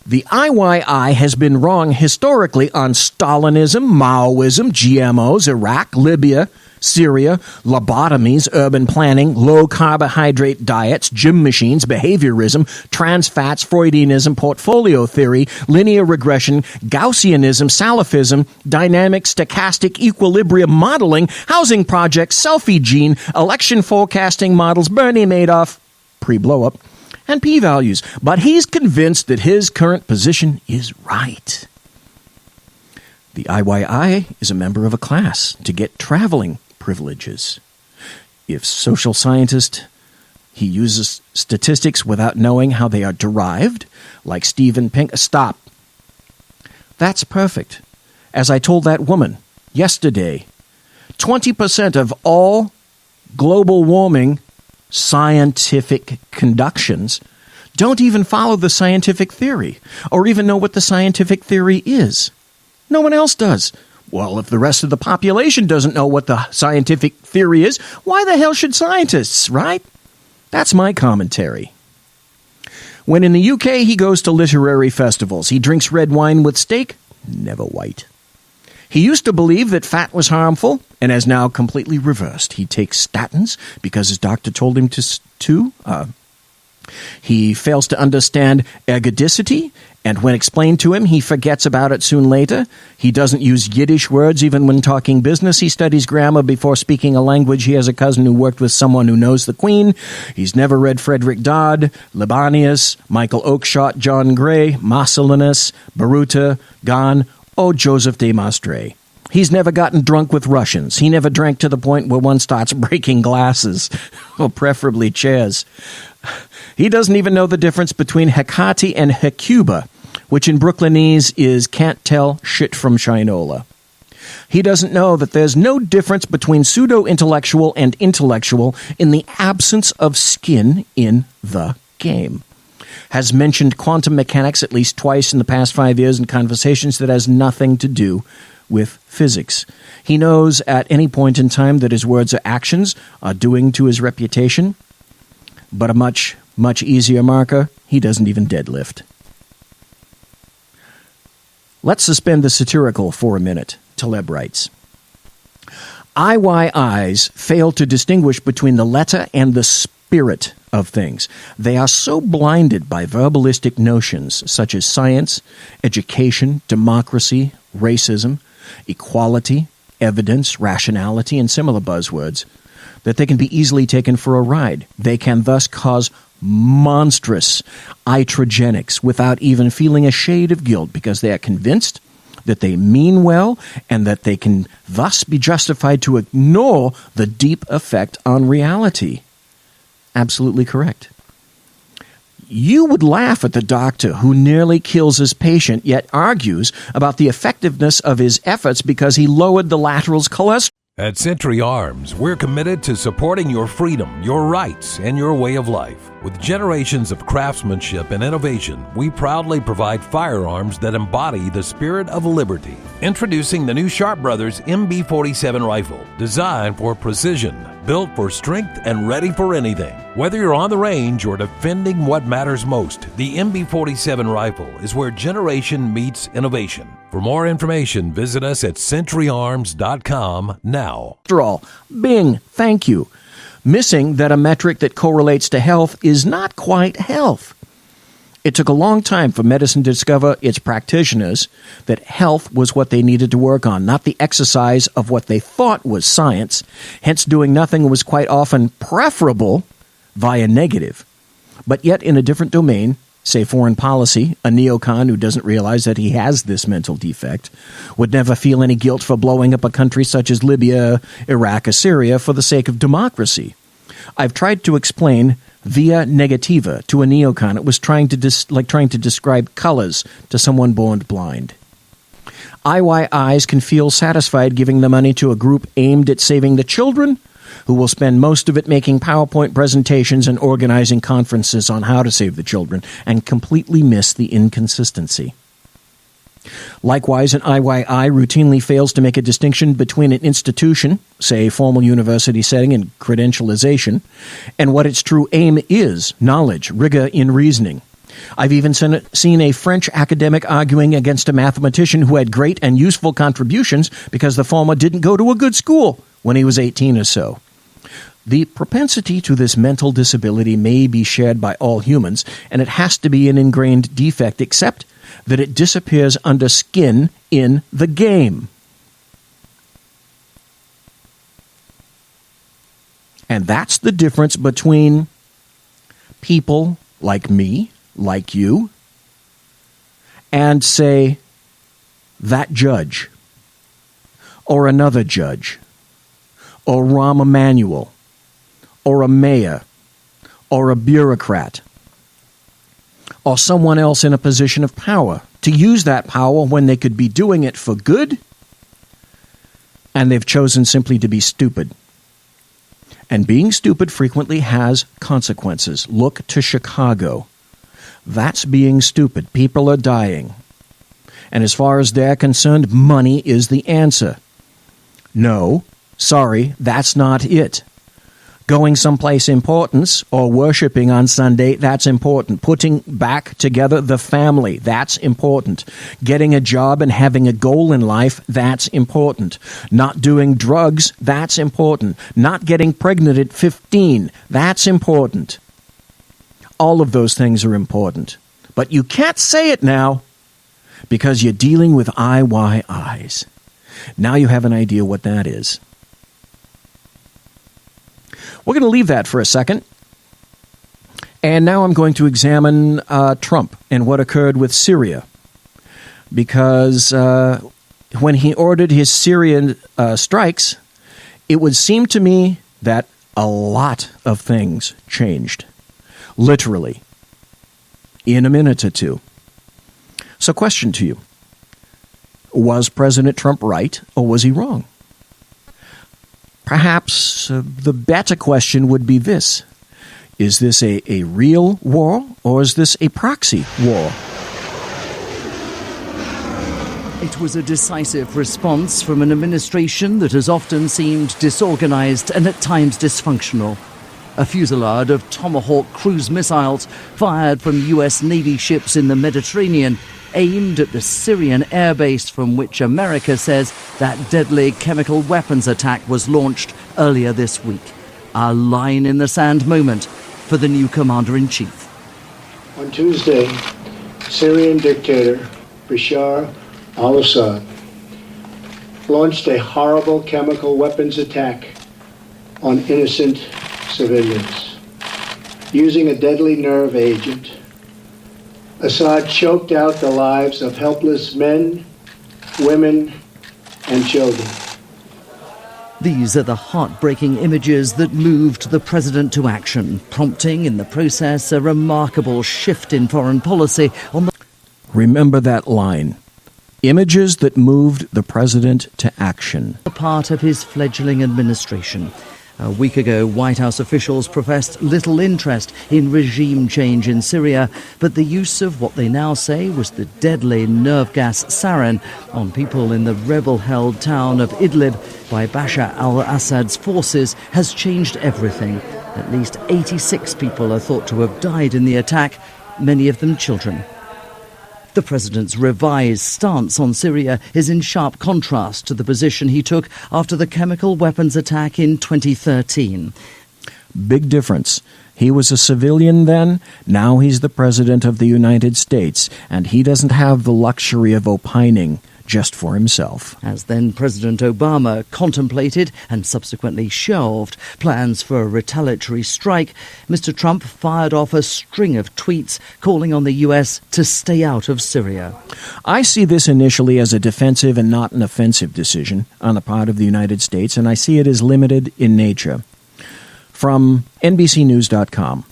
The IYI has been wrong historically on Stalinism, Maoism, GMOs, Iraq, Libya, Syria, lobotomies, urban planning, low-carbohydrate diets, gym machines, behaviorism, trans fats, Freudianism, portfolio theory, linear regression, Gaussianism, Salafism, dynamic stochastic equilibrium modeling, housing projects, selfie gene, election forecasting models, Bernie Madoff, pre-blow-up, and p-values. But he's convinced that his current position is right. The IYI is a member of a class to get traveling privileges. If social scientist, he uses statistics without knowing how they are derived, like Steven Pink. Stop. That's perfect. As I told that woman yesterday, 20% of all global warming scientific conductions don't even follow the scientific theory, or even know what the scientific theory is. No one else does. Well, if the rest of the population doesn't know what the scientific theory is, why the hell should scientists, right? That's my commentary. When in the UK, he goes to literary festivals. He drinks red wine with steak, never white. He used to believe that fat was harmful and has now completely reversed. He takes statins because his doctor told him to. He fails to understand ergodicity, and when explained to him, he forgets about it soon later. He doesn't use Yiddish words even when talking business. He studies grammar before speaking a language. He has a cousin who worked with someone who knows the Queen. He's never read Frederick Dodd, Libanius, Michael Oakeshott, John Gray, Marcellinus, Baruta, Gahn, or Joseph de Maistre. He's never gotten drunk with Russians. He never drank to the point where one starts breaking glasses, or preferably chairs. He doesn't even know the difference between Hecate and Hecuba, which in Brooklynese is can't tell shit from Shinola. He doesn't know that there's no difference between pseudo-intellectual and intellectual in the absence of skin in the game. Has mentioned quantum mechanics at least twice in the past 5 years in conversations that has nothing to do with physics. He knows at any point in time that his words or actions are doing to his reputation, but a much, much easier marker, he doesn't even deadlift. Let's suspend the satirical for a minute, Taleb writes. IYIs fail to distinguish between the letter and the spirit of things. They are so blinded by verbalistic notions such as science, education, democracy, racism, equality, evidence, rationality, and similar buzzwords that they can be easily taken for a ride. They can thus cause monstrous iatrogenics without even feeling a shade of guilt because they are convinced that they mean well and that they can thus be justified to ignore the deep effect on reality. Absolutely correct. You would laugh at the doctor who nearly kills his patient, yet argues about the effectiveness of his efforts because he lowered the lateral's cholesterol. At Century Arms, we're committed to supporting your freedom, your rights, and your way of life. With generations of craftsmanship and innovation, we proudly provide firearms that embody the spirit of liberty. Introducing the new Sharp Brothers MB-47 rifle, designed for precision, built for strength, and ready for anything. Whether you're on the range or defending what matters most, the MB-47 rifle is where generation meets innovation. For more information, visit us at centuryarms.com now. After all, Bing, thank you. Missing that a metric that correlates to health is not quite health. It took a long time for medicine to discover its practitioners that health was what they needed to work on, not the exercise of what they thought was science. Hence, doing nothing was quite often preferable via negative. But yet, in a different domain, say foreign policy, a neocon who doesn't realize that he has this mental defect would never feel any guilt for blowing up a country such as Libya, Iraq, or Syria for the sake of democracy. I've tried to explain via negativa to a neocon. It was trying to describe colors to someone born blind. IYIs can feel satisfied giving the money to a group aimed at saving the children, who will spend most of it making PowerPoint presentations and organizing conferences on how to save the children, and completely miss the inconsistency. Likewise, an IYI routinely fails to make a distinction between an institution, say a formal university setting and credentialization, and what its true aim is, knowledge, rigor in reasoning. I've even seen a French academic arguing against a mathematician who had great and useful contributions because the former didn't go to a good school when he was 18 or so. The propensity to this mental disability may be shared by all humans, and it has to be an ingrained defect, except that it disappears under skin in the game. And that's the difference between people like me, like you, and, say, that judge, or another judge, or Rahm Emanuel, or a mayor, or a bureaucrat, or someone else in a position of power, to use that power when they could be doing it for good, and they've chosen simply to be stupid. And being stupid frequently has consequences. Look to Chicago. That's being stupid. People are dying. And as far as they're concerned, money is the answer. No, sorry, that's not it. Going someplace important or worshiping on Sunday, that's important. Putting back together the family, that's important. Getting a job and having a goal in life, that's important. Not doing drugs, that's important. Not getting pregnant at 15, that's important. All of those things are important. But you can't say it now because you're dealing with IYIs. Now you have an idea what that is. We're going to leave that for a second. And now I'm going to examine Trump and what occurred with Syria. Because when he ordered his Syrian strikes, it would seem to me that a lot of things changed. Literally. In a minute or two. So question to you. Was President Trump right or was he wrong? Perhaps the better question would be this. Is this a real war or is this a proxy war? It was a decisive response from an administration that has often seemed disorganized and at times dysfunctional. A fusillade of Tomahawk cruise missiles fired from U.S. Navy ships in the Mediterranean aimed at the Syrian airbase from which America says that deadly chemical weapons attack was launched earlier this week. A line in the sand moment for the new commander-in-chief. On Tuesday, Syrian dictator Bashar al-Assad launched a horrible chemical weapons attack on innocent civilians. Using a deadly nerve agent, Assad choked out the lives of helpless men, women, and children. These are the heartbreaking images that moved the president to action, prompting in the process a remarkable shift in foreign policy on the... Remember that line. Images that moved the president to action. ...part of his fledgling administration. A week ago, White House officials professed little interest in regime change in Syria, but the use of what they now say was the deadly nerve gas sarin on people in the rebel-held town of Idlib by Bashar al-Assad's forces has changed everything. At least 86 people are thought to have died in the attack, many of them children. The president's revised stance on Syria is in sharp contrast to the position he took after the chemical weapons attack in 2013. Big difference. He was a civilian then, now he's the president of the United States, and he doesn't have the luxury of opining just for himself. As then President Obama contemplated and subsequently shelved plans for a retaliatory strike, Mr. Trump fired off a string of tweets calling on the U.S. to stay out of Syria. I see this initially as a defensive and not an offensive decision on the part of the United States, and I see it as limited in nature. From NBCNews.com.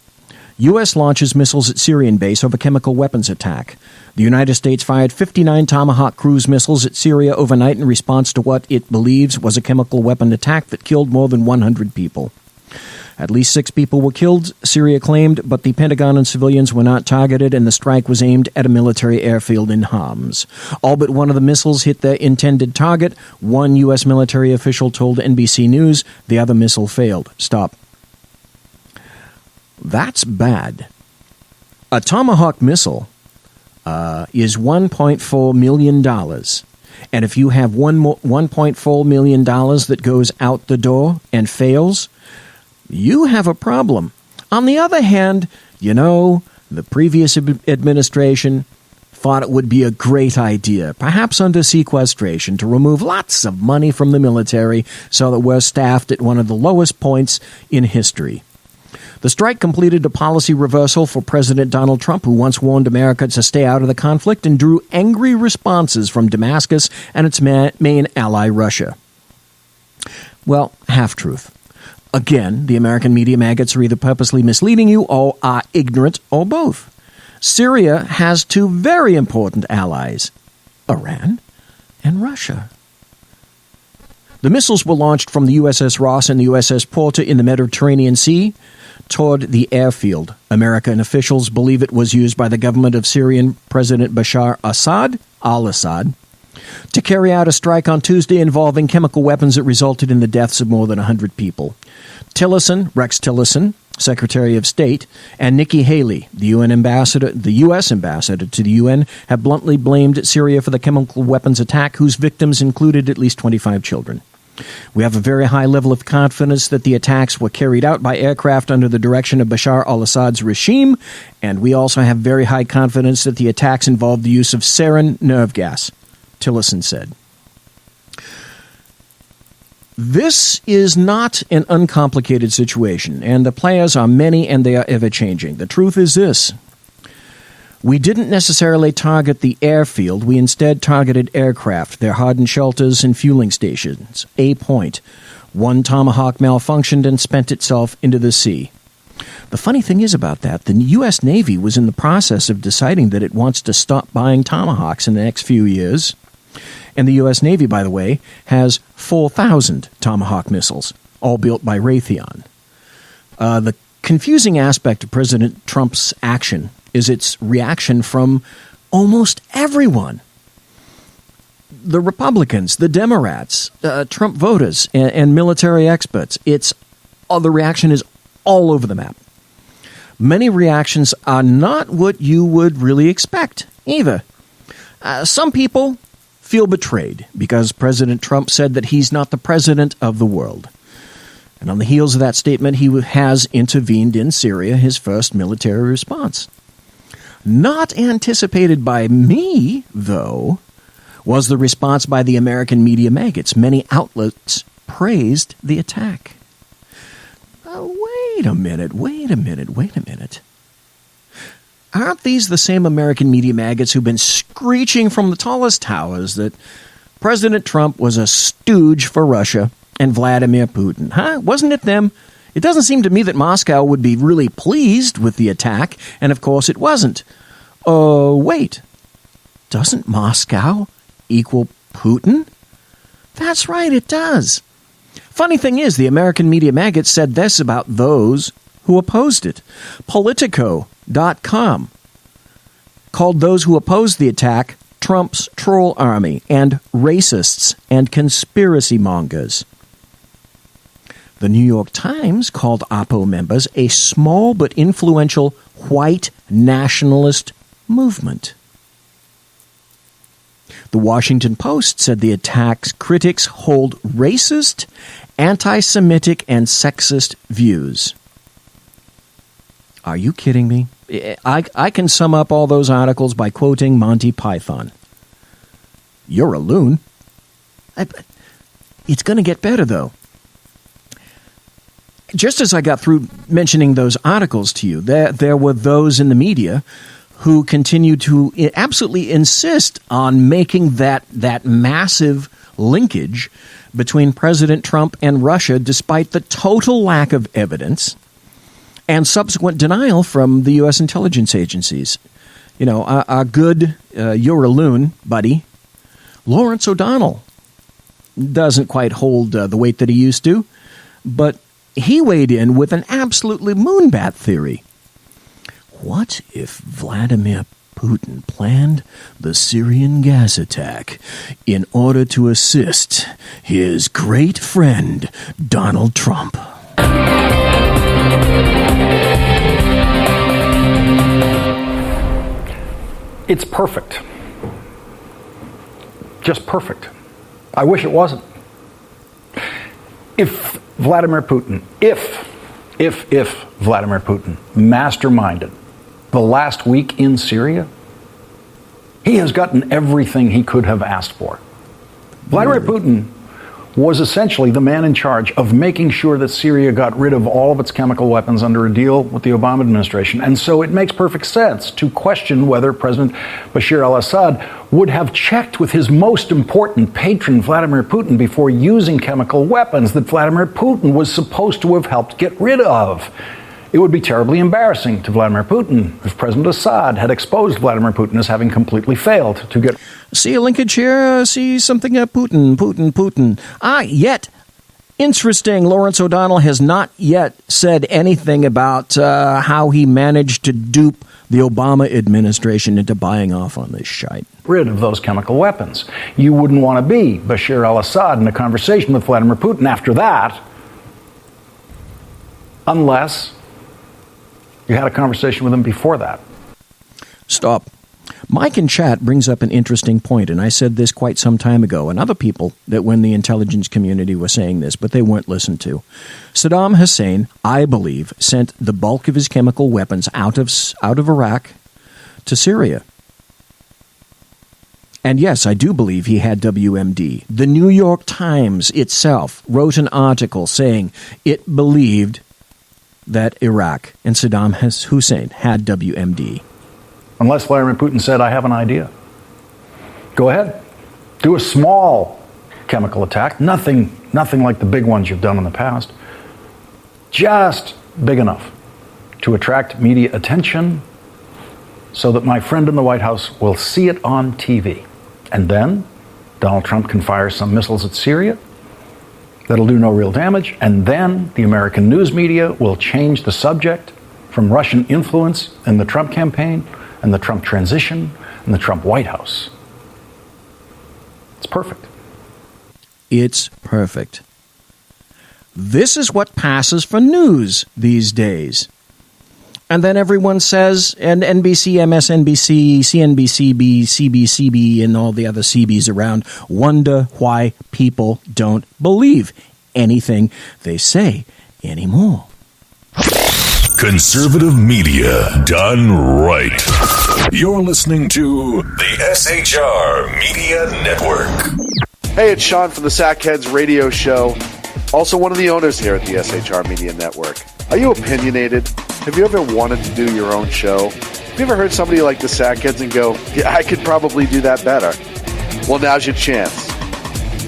U.S. launches missiles at Syrian base over chemical weapons attack. The United States fired 59 Tomahawk cruise missiles at Syria overnight in response to what it believes was a chemical weapon attack that killed more than 100 people. At least 6 people were killed, Syria claimed, but the Pentagon and civilians were not targeted, and the strike was aimed at a military airfield in Homs. All but one of the missiles hit their intended target. One U.S. military official told NBC News the other missile failed. Stop. That's bad. A Tomahawk missile is $1.4 million. And if you have $1.4 million that goes out the door and fails, you have a problem. On the other hand, the previous administration thought it would be a great idea, perhaps under sequestration, to remove lots of money from the military so that we're staffed at one of the lowest points in history. The strike completed a policy reversal for President Donald Trump, who once warned America to stay out of the conflict, and drew angry responses from Damascus and its main ally, Russia. Well, half-truth. Again, the American media maggots are either purposely misleading you or are ignorant, or both. Syria has 2 very important allies, Iran and Russia. The missiles were launched from the USS Ross and the USS Porter in the Mediterranean Sea toward the airfield. American officials believe it was used by the government of Syrian President Bashar al-Assad to carry out a strike on Tuesday involving chemical weapons that resulted in the deaths of more than 100 people. Rex Tillerson, Secretary of State, and Nikki Haley, the U.S. ambassador to the UN, have bluntly blamed Syria for the chemical weapons attack, whose victims included at least 25 children. We have a very high level of confidence that the attacks were carried out by aircraft under the direction of Bashar al-Assad's regime, and we also have very high confidence that the attacks involved the use of sarin nerve gas, Tillerson said. This is not an uncomplicated situation, and the players are many and they are ever-changing. The truth is this. We didn't necessarily target the airfield. We instead targeted aircraft, their hardened shelters, and fueling stations. A point. One Tomahawk malfunctioned and spent itself into the sea. The funny thing is about that, the U.S. Navy was in the process of deciding that it wants to stop buying Tomahawks in the next few years. And the U.S. Navy, by the way, has 4,000 Tomahawk missiles, all built by Raytheon. The confusing aspect of President Trump's action is its reaction from almost everyone. The Republicans, the Democrats, Trump voters, and military experts. The reaction is all over the map. Many reactions are not what you would really expect either. Some people feel betrayed because President Trump said that he's not the president of the world. And on the heels of that statement, he has intervened in Syria, his first military response. Not anticipated by me, though, was the response by the American media maggots. Many outlets praised the attack. Wait a minute. Aren't these the same American media maggots who've been screeching from the tallest towers that President Trump was a stooge for Russia and Vladimir Putin? Huh? Wasn't it them? It doesn't seem to me that Moscow would be really pleased with the attack, and of course it wasn't. Wait. Doesn't Moscow equal Putin? That's right, it does. Funny thing is, the American media maggots said this about those who opposed it. Politico.com called those who opposed the attack Trump's troll army and racists and conspiracy mongers. The New York Times called Oppo members a small but influential white nationalist movement. The Washington Post said the attack's critics hold racist, anti-Semitic, and sexist views. Are you kidding me? I can sum up all those articles by quoting Monty Python. You're a loon. It's going to get better, though. Just as I got through mentioning those articles to you, there were those in the media who continued to absolutely insist on making that massive linkage between President Trump and Russia, despite the total lack of evidence and subsequent denial from the U.S. intelligence agencies. You know, our good you're a loon buddy, Lawrence O'Donnell, doesn't quite hold the weight that he used to, but he weighed in with an absolutely moonbat theory. What if Vladimir Putin planned the Syrian gas attack in order to assist his great friend, Donald Trump? It's perfect. Just perfect. I wish it wasn't. If Vladimir Putin, if Vladimir Putin masterminded the last week in Syria, he has gotten everything he could have asked for. Vladimir Putin was essentially the man in charge of making sure that Syria got rid of all of its chemical weapons under a deal with the Obama administration. And so it makes perfect sense to question whether President Bashar al-Assad would have checked with his most important patron, Vladimir Putin, before using chemical weapons that Vladimir Putin was supposed to have helped get rid of. It would be terribly embarrassing to Vladimir Putin if President Assad had exposed Vladimir Putin as having completely failed to get... See a linkage here, see something Putin. Yet, interesting, Lawrence O'Donnell has not yet said anything about how he managed to dupe the Obama administration into buying off on this shite. Rid of those chemical weapons. You wouldn't want to be Bashar al-Assad in a conversation with Vladimir Putin after that, unless you had a conversation with him before that. Stop. Mike in chat brings up an interesting point, and I said this quite some time ago, and other people that were in the intelligence community were saying this, but they weren't listened to. Saddam Hussein, I believe, sent the bulk of his chemical weapons out of Iraq to Syria. And yes, I do believe he had WMD. The New York Times itself wrote an article saying it believed that Iraq and Saddam Hussein had WMD. Unless Vladimir Putin said, I have an idea. Go ahead. Do a small chemical attack. Nothing like the big ones you've done in the past. Just big enough to attract media attention so that my friend in the White House will see it on TV. And then Donald Trump can fire some missiles at Syria. That'll do no real damage. And then the American news media will change the subject from Russian influence in the Trump campaign and the Trump transition and the Trump White House. It's perfect. It's perfect. This is what passes for news these days. And then everyone says, and NBC, MSNBC, CNBC, CBCB, and all the other CBs around wonder why people don't believe anything they say anymore. Conservative media done right. You're listening to the SHR Media Network. Hey, it's Sean from the Sackheads Radio Show. Also one of the owners here at the SHR Media Network. Are you opinionated? Have you ever wanted to do your own show? Have you ever heard somebody like the Sackheads and go, yeah, I could probably do that better? Well, now's your chance.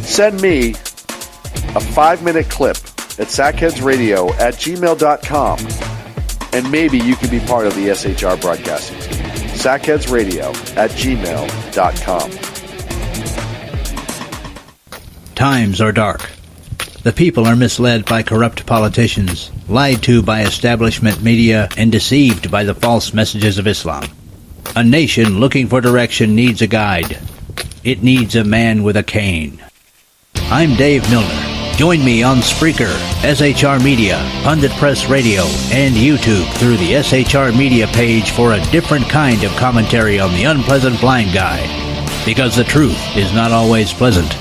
Send me a 5-minute clip at sackheadsradio@gmail.com, and maybe you can be part of the SHR broadcasting team. sackheadsradio@gmail.com. Times are dark. The people are misled by corrupt politicians, lied to by establishment media, and deceived by the false messages of Islam. A nation looking for direction needs a guide. It needs a man with a cane. I'm Dave Milner. Join me on Spreaker, SHR Media, Pundit Press Radio, and YouTube through the SHR Media page for a different kind of commentary on the unpleasant blind guy. Because the truth is not always pleasant.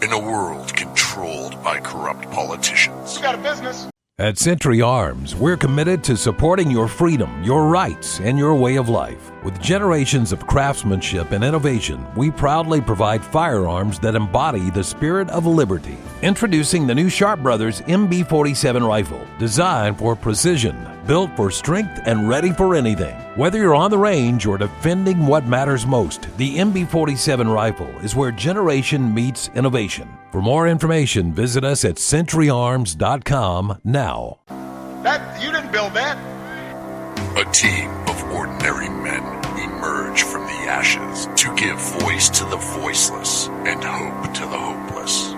In a world controlled by corrupt politicians. You got a business. At Century Arms, we're committed to supporting your freedom, your rights, and your way of life. With generations of craftsmanship and innovation, we proudly provide firearms that embody the spirit of liberty. Introducing the new Sharp Brothers MB-47 rifle, designed for precision, built for strength, and ready for anything. Whether you're on the range or defending what matters most, the MB-47 rifle is where generation meets innovation. For more information, visit us at centuryarms.com now. That you didn't build that. A team of ordinary men emerge from the ashes to give voice to the voiceless and hope to the hopeless.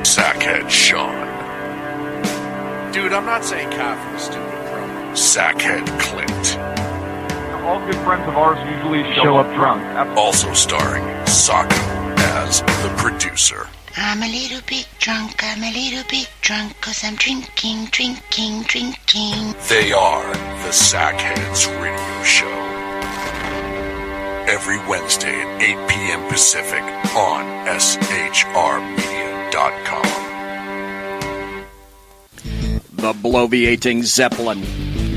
Sackhead Sean. Dude, I'm not saying cough is stupid, bro. Sackhead Clint. All good friends of ours usually show up drunk. Also starring Socko as the producer. I'm a little bit drunk, 'cause I'm drinking. They are the Sackheads Radio Show. Every Wednesday at 8 p.m. Pacific on SHRmedia.com. The bloviating Zeppelin.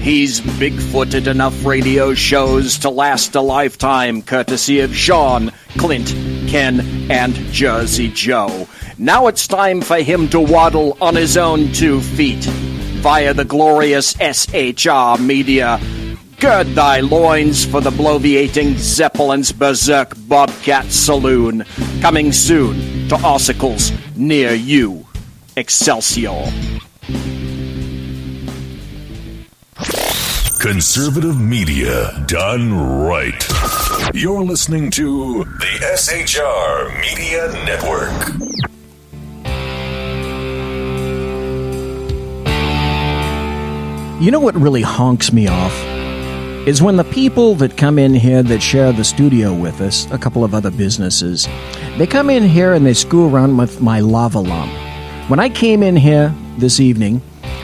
He's big-footed enough radio shows to last a lifetime, courtesy of Sean, Clint, Ken, and Jersey Joe. Now it's time for him to waddle on his own 2 feet via the glorious SHR Media. Gird thy loins for the bloviating Zeppelin's Berserk Bobcat Saloon. Coming soon to ossicles near you. Excelsior. Conservative media done right. You're listening to the SHR Media Network. You know what really honks me off? Is when the people that come in here that share the studio with us, a couple of other businesses, they come in here and they screw around with my lava lamp. When I came in here this evening,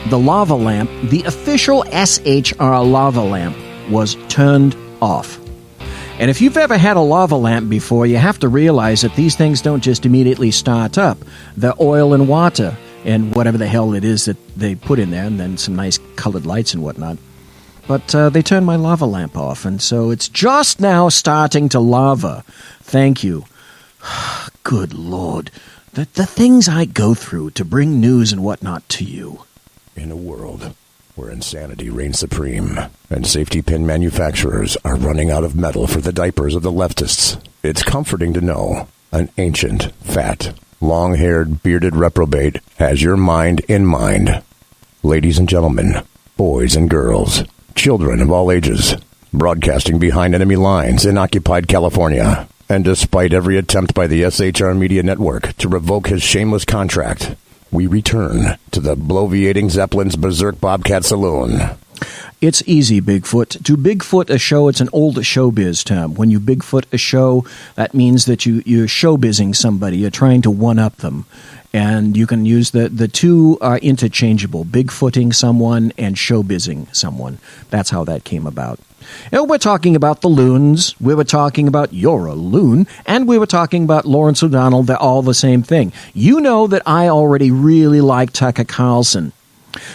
the lava lamp, the official SHR lava lamp, was turned off. And if you've ever had a lava lamp before, you have to realize that these things don't just immediately start up. They're oil and water and whatever the hell it is that they put in there, and then some nice colored lights and whatnot. But they turned my lava lamp off, and so it's just now starting to lava. Thank you. Good Lord. The things I go through to bring news and whatnot to you. In a world where insanity reigns supreme and safety pin manufacturers are running out of metal for the diapers of the leftists, it's comforting to know an ancient, fat, long-haired, bearded reprobate has your mind in mind. Ladies and gentlemen, boys and girls, children of all ages, broadcasting behind enemy lines in occupied California. And despite every attempt by the SHR Media Network to revoke his shameless contract, we return to the bloviating Zeppelin's Berserk Bobcat Saloon. It's easy, Bigfoot. To Bigfoot a show, it's an old showbiz term. When you Bigfoot a show, that means that you're showbizzing somebody. You're trying to one-up them. And you can use the two are interchangeable, Bigfooting someone and showbizzing someone. That's how that came about. And we're talking about the loons, we were talking about You're a Loon, and we were talking about Lawrence O'Donnell. They're all the same thing. You know that I already really like Tucker Carlson.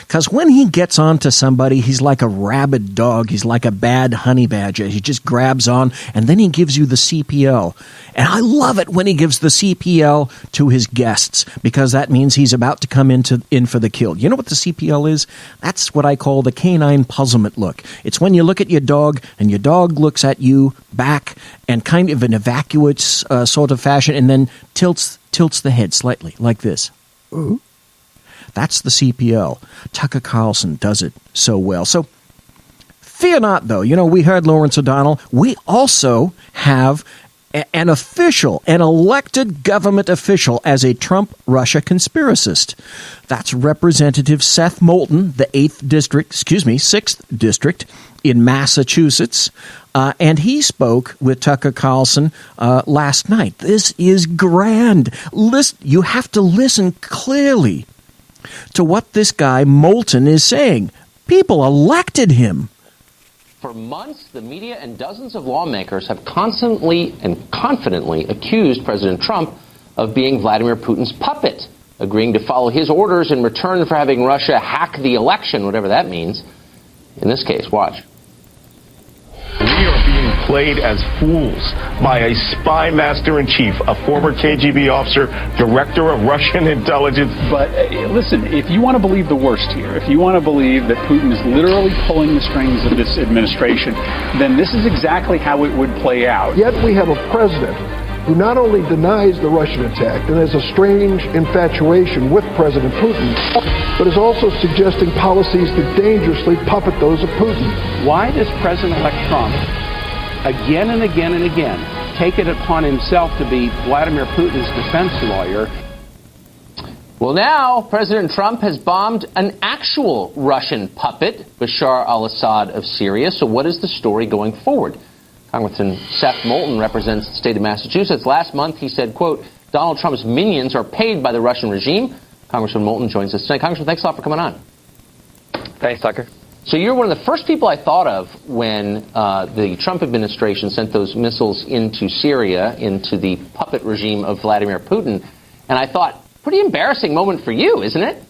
Because when he gets on to somebody, he's like a rabid dog. He's like a bad honey badger. He just grabs on, and then he gives you the CPL. And I love it when he gives the CPL to his guests, because that means he's about to come in for the kill. You know what the CPL is? That's what I call the canine puzzlement look. It's when you look at your dog, and your dog looks at you back, and kind of an evacuate sort of fashion, and then tilts the head slightly, like this. Ooh. That's the CPL. Tucker Carlson does it so well. So fear not, though. You know, we heard Lawrence O'Donnell. We also have an official, an elected government official as a Trump-Russia conspiracist. That's Representative Seth Moulton, the 6th District in Massachusetts. And he spoke with Tucker Carlson last night. This is grand. You have to listen clearly to what this guy Moulton is saying. People elected him. For months, the media and dozens of lawmakers have constantly and confidently accused President Trump of being Vladimir Putin's puppet, agreeing to follow his orders in return for having Russia hack the election, whatever that means. In this case, watch. We are being played as fools by a spy master-in-chief, a former KGB officer, director of Russian intelligence. But listen, if you want to believe the worst here, if you want to believe that Putin is literally pulling the strings of this administration, then this is exactly how it would play out. Yet we have a president who not only denies the Russian attack and has a strange infatuation with President Putin, but is also suggesting policies that dangerously puppet those of Putin. Why does President-elect Trump, again and again and again, take it upon himself to be Vladimir Putin's defense lawyer? Well, now President Trump has bombed an actual Russian puppet, Bashar al-Assad of Syria. So what is the story going forward? Congressman Seth Moulton represents the state of Massachusetts. Last month, he said, quote, Donald Trump's minions are paid by the Russian regime. Congressman Moulton joins us tonight. Congressman, thanks a lot for coming on. Thanks, Tucker. So you're one of the first people I thought of when the Trump administration sent those missiles into Syria, into the puppet regime of Vladimir Putin. And I thought, pretty embarrassing moment for you, isn't it?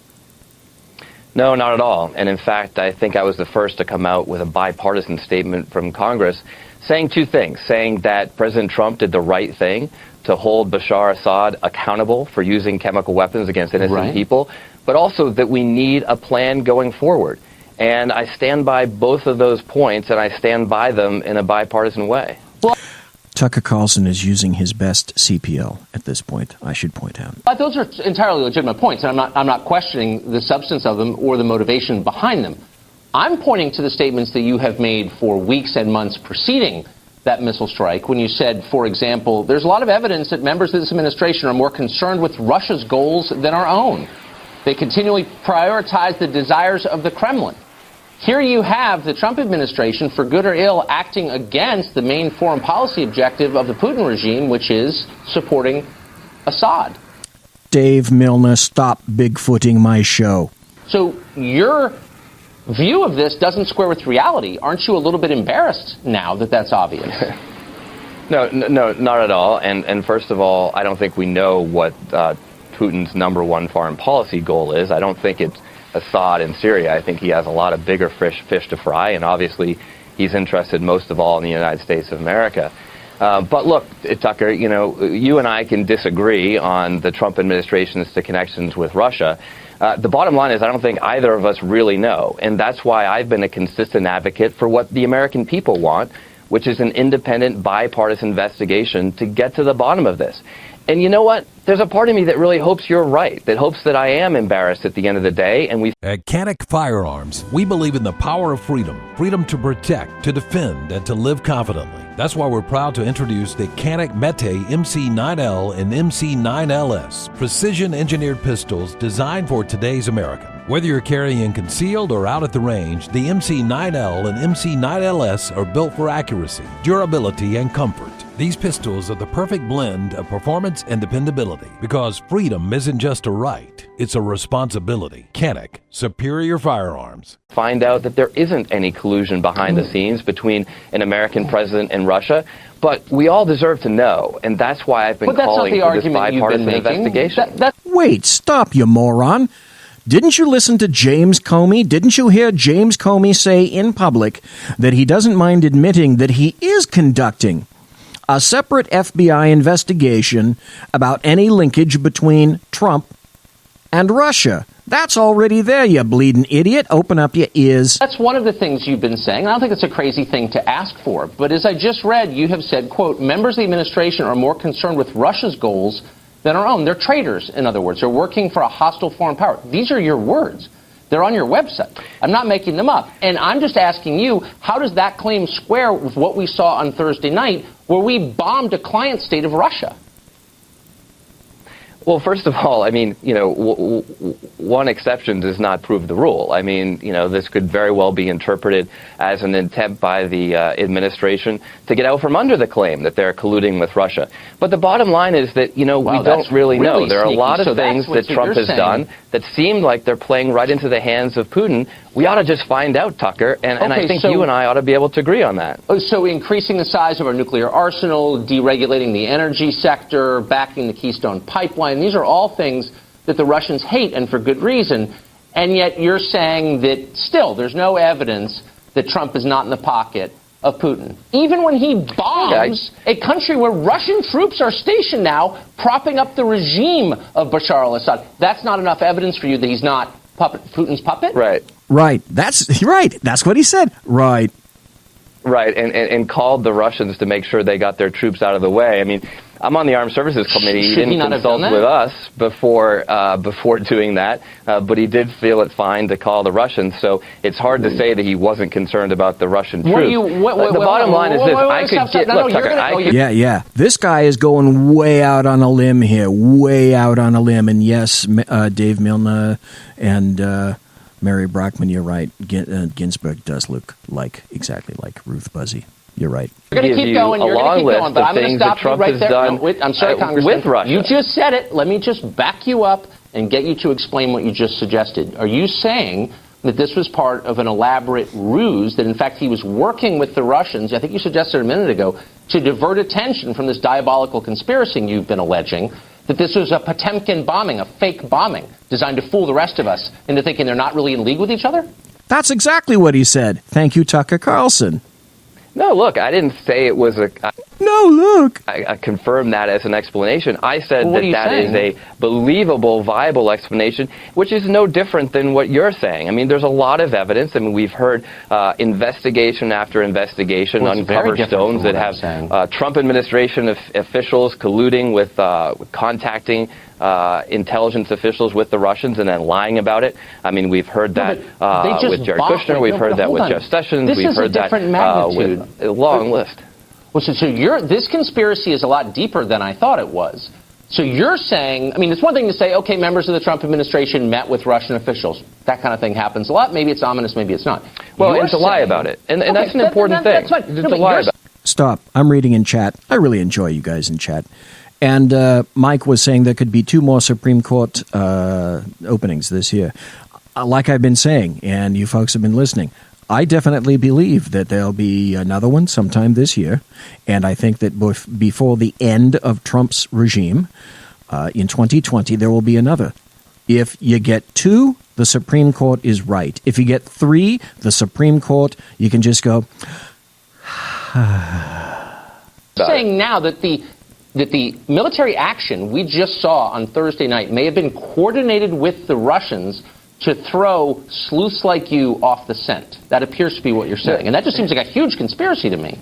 No, not at all. And in fact, I think I was the first to come out with a bipartisan statement from Congress saying two things, saying that President Trump did the right thing to hold Bashar Assad accountable for using chemical weapons against innocent people, but also that we need a plan going forward. And I stand by both of those points, and I stand by them in a bipartisan way. Tucker Carlson is using his best CPL at this point, I should point out. But those are entirely legitimate points, and I'm not questioning the substance of them or the motivation behind them. I'm pointing to the statements that you have made for weeks and months preceding that missile strike, when you said, for example, there's a lot of evidence that members of this administration are more concerned with Russia's goals than our own. They continually prioritize the desires of the Kremlin. Here you have the Trump administration, for good or ill, acting against the main foreign policy objective of the Putin regime, which is supporting Assad. Dave Milner, stop bigfooting my show. So your view of this doesn't square with reality. Aren't you a little bit embarrassed now that that's obvious? No, not at all. And first of all, I don't think we know what Putin's number one foreign policy goal is. I don't think it's Assad in Syria. I think he has a lot of bigger fish to fry, and obviously he's interested most of all in the United States of America. But look, Tucker, you and I can disagree on the Trump administration's connections with Russia. The bottom line is I don't think either of us really know, and that's why I've been a consistent advocate for what the American people want, which is an independent, bipartisan investigation to get to the bottom of this. And you know what? There's a part of me that really hopes you're right, that hopes that I am embarrassed at the end of the day. And At Canik Firearms, we believe in the power of freedom. Freedom to protect, to defend, and to live confidently. That's why we're proud to introduce the Canik Mete MC9L and MC9LS, precision-engineered pistols designed for today's American. Whether you're carrying concealed or out at the range, the MC9L and MC9LS are built for accuracy, durability, and comfort. These pistols are the perfect blend of performance and dependability, because freedom isn't just a right, it's a responsibility. Canik, superior firearms. Find out that there isn't any collusion behind the scenes between an American president and Russia, but we all deserve to know, and that's why I've been calling for this bipartisan investigation. Wait, stop, you moron. Didn't you listen to James Comey? Didn't you hear James Comey say in public that he doesn't mind admitting that he is conducting a separate FBI investigation about any linkage between Trump and Russia? That's already there, you bleeding idiot. Open up your ears. That's one of the things you've been saying. I don't think it's a crazy thing to ask for. But as I just read, you have said, quote, members of the administration are more concerned with Russia's goals than our own. They're traitors, in other words. They're working for a hostile foreign power. These are your words. They're on your website. I'm not making them up. And I'm just asking you, how does that claim square with what we saw on Thursday night, where we bombed a client state of Russia? Well, first of all, I mean, one exception does not prove the rule. I mean, this could very well be interpreted as an attempt by the administration to get out from under the claim that they're colluding with Russia. But the bottom line is that, we don't really know. There are a lot of things that Trump has done that seem like they're playing right into the hands of Putin. We ought to just find out, Tucker, and I think you and I ought to be able to agree on that. So increasing the size of our nuclear arsenal, deregulating the energy sector, backing the Keystone Pipeline, these are all things that the Russians hate, and for good reason. And yet you're saying that still there's no evidence that Trump is not in the pocket of Putin. Even when he bombs a country where Russian troops are stationed now, propping up the regime of Bashar al-Assad, that's not enough evidence for you that he's not Putin's puppet? Right. That's right. That's what he said. Right. Right, and called the Russians to make sure they got their troops out of the way. I mean, I'm on the Armed Services Committee. He Should he didn't not have consult done that? with us before doing that, but he did feel it fine to call the Russians. So it's hard to say that he wasn't concerned about the Russian truth. The bottom line is this: I could get look, Tucker. Yeah. This guy is going way out on a limb here, way out on a limb. And yes, Dave Milner and Mary Brockman, you're right. Ginsburg does look exactly like Ruth Buzzy. You're right. You're going to keep going. You're going to keep going, but I'm going to stop you right there. No, I'm sorry, Congressman. With Russia. You just said it. Let me just back you up and get you to explain what you just suggested. Are you saying that this was part of an elaborate ruse, that in fact he was working with the Russians, I think you suggested a minute ago, to divert attention from this diabolical conspiracy you've been alleging, that this was a Potemkin bombing, a fake bombing, designed to fool the rest of us into thinking they're not really in league with each other? That's exactly what he said. Thank you, Tucker Carlson. No, look, I didn't say it was I confirmed that as an explanation. I said that is a believable, viable explanation, which is no different than what you're saying. I mean, there's a lot of evidence. I mean, we've heard investigation after investigation uncover stones that have Trump administration officials colluding with contacting intelligence officials with the Russians and then lying about it. I mean, we've heard that with Jared Kushner. We've heard that with Jeff Sessions. We've heard that with a long list. Well, so this conspiracy is a lot deeper than I thought it was. So you're saying, I mean, it's one thing to say, okay, members of the Trump administration met with Russian officials. That kind of thing happens a lot. Maybe it's ominous, maybe it's not. Well, and to lie about it. And that's an important thing. That's fine. To lie about it. Stop. I'm reading in chat. I really enjoy you guys in chat. And Mike was saying there could be 2 more Supreme Court openings this year. Like I've been saying, and you folks have been listening, I definitely believe that there'll be another one sometime this year. And I think that before the end of Trump's regime in 2020, there will be another. If you get 2, the Supreme Court is right. If you get 3, the Supreme Court, you can just go... saying now that the military action we just saw on Thursday night may have been coordinated with the Russians to throw sleuths like you off the scent. That appears to be what you're saying. And that just seems like a huge conspiracy to me.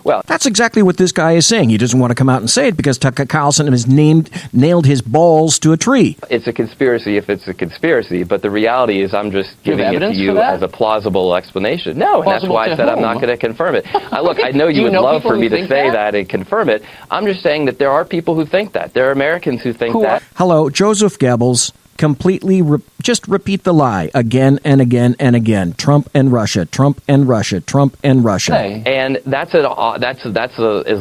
Well, that's exactly what this guy is saying. He doesn't want to come out and say it because Tucker Carlson has nailed his balls to a tree. It's a conspiracy if it's a conspiracy, but the reality is I'm just giving it to you as a plausible explanation. No, and that's why I said I'm not going to confirm it. Look, I know you would love for me to say that and confirm it. I'm just saying that there are people who think that. There are Americans who think that. Hello, Joseph Goebbels. Completely just repeat the lie again and again and again. Trump and Russia, Trump and Russia, Trump and Russia. And that's as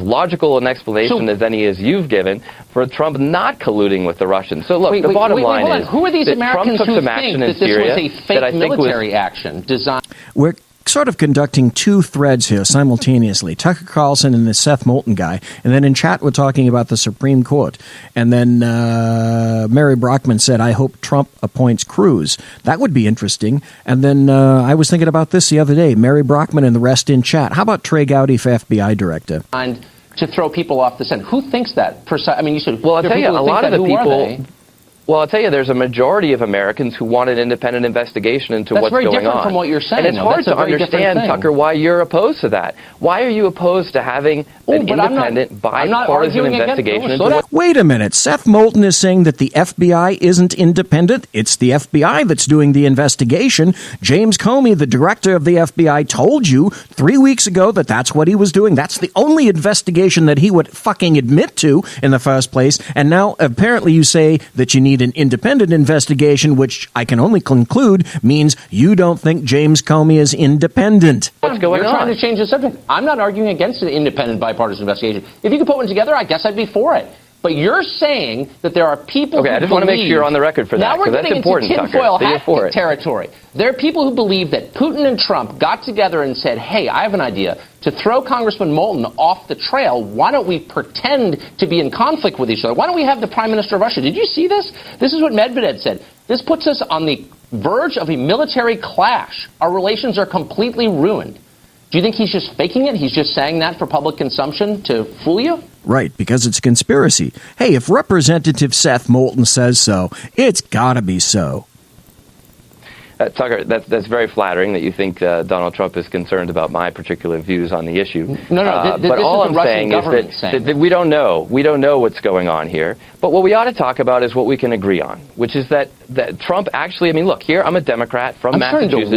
logical an explanation as any as you've given for Trump not colluding with the Russians. So look, the bottom line is who are these Americans Trump took some action in Syria that this was a fake military action designed? We're sort of conducting 2 threads here simultaneously. Tucker Carlson and the Seth Moulton guy. And then in chat, we're talking about the Supreme Court. And then Mary Brockman said, I hope Trump appoints Cruz. That would be interesting. And then I was thinking about this the other day. Mary Brockman and the rest in chat. How about Trey Gowdy for FBI director? And to throw people off the scent. Who thinks that? I mean, you said, well, I'll tell you, a lot of the people... Well, I'll tell you, there's a majority of Americans who want an independent investigation into what's going on. That's very different from what you're saying. And it's hard to understand, Tucker, why you're opposed to that. Why are you opposed to having an independent, bipartisan investigation into what's... Wait a minute. Seth Moulton is saying that the FBI isn't independent. It's the FBI that's doing the investigation. James Comey, the director of the FBI, told you 3 weeks ago that that's what he was doing. That's the only investigation that he would fucking admit to in the first place. And now apparently you say that you need an independent investigation, which I can only conclude means you don't think James Comey is independent. What's going on? You're trying to change the subject. I'm not arguing against an independent bipartisan investigation. If you could put one together, I guess I'd be for it. But you're saying that there are people who I just want to make sure you're on the record for that, because that's important, Tucker. Now we're getting into tinfoil hat territory. There are people who believe that Putin and Trump got together and said, hey, I have an idea. To throw Congressman Moulton off the trail, why don't we pretend to be in conflict with each other? Why don't we have the Prime Minister of Russia? Did you see this? This is what Medvedev said. This puts us on the verge of a military clash. Our relations are completely ruined. Do you think he's just faking it? He's just saying that for public consumption to fool you? Right, because it's a conspiracy. Hey, if Representative Seth Moulton says so, it's gotta be so. Tucker, that's very flattering that you think Donald Trump is concerned about my particular views on the issue. But all I'm saying is that we don't know. We don't know what's going on here. But what we ought to talk about is what we can agree on, which is that Trump actually, I mean, look, here I'm a Democrat from Massachusetts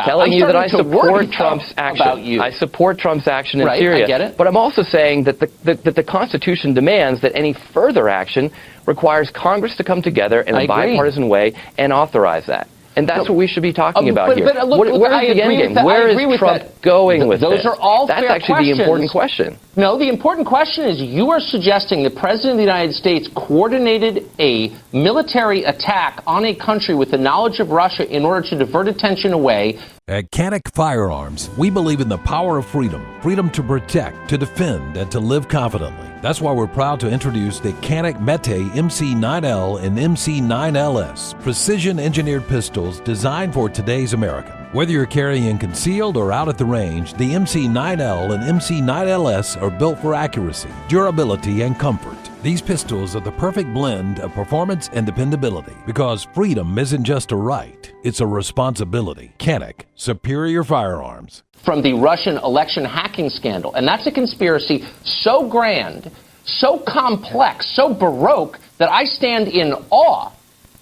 telling you that I support Trump's action. I support Trump's action in Syria. I get it. But I'm also saying that the Constitution demands that any further action requires Congress to come together in a bipartisan way and authorize that. And that's what we should be talking about here. Where's the end game? Where is Trump going with this? Those are all fair questions. That's actually the important question. No, the important question is you are suggesting the President of the United States coordinated a military attack on a country with the knowledge of Russia in order to divert attention away. At Canik Firearms, we believe in the power of freedom. Freedom to protect, to defend, and to live confidently. That's why we're proud to introduce the Canik Mete MC9L and MC9LS, precision-engineered pistols designed for today's American. Whether you're carrying concealed or out at the range, the MC9L and MC9LS are built for accuracy, durability, and comfort. These pistols are the perfect blend of performance and dependability because freedom isn't just a right, it's a responsibility. Canik, superior firearms. From the Russian election hacking scandal. And that's a conspiracy so grand, so complex, so baroque that I stand in awe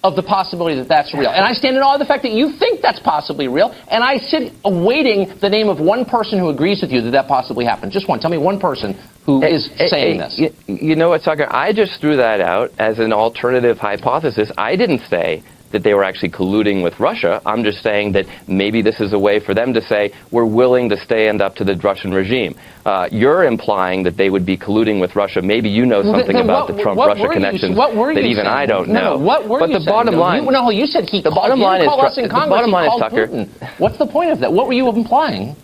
of the possibility that that's real. And I stand in awe of the fact that you think that's possibly real. And I sit awaiting the name of one person who agrees with you that that possibly happened. Just one. Tell me one person who is saying this. You know what, Tucker? I just threw that out as an alternative hypothesis. I didn't say that they were actually colluding with Russia. I'm just saying that maybe this is a way for them to say we're willing to stand up to the Russian regime. You're implying that they would be colluding with Russia. Maybe you know something about the Trump-Russia connections that even I don't know. What were you saying? But the bottom line... No, you said he called us in Congress. The bottom line is, Tucker... What's the point of that? What were you implying?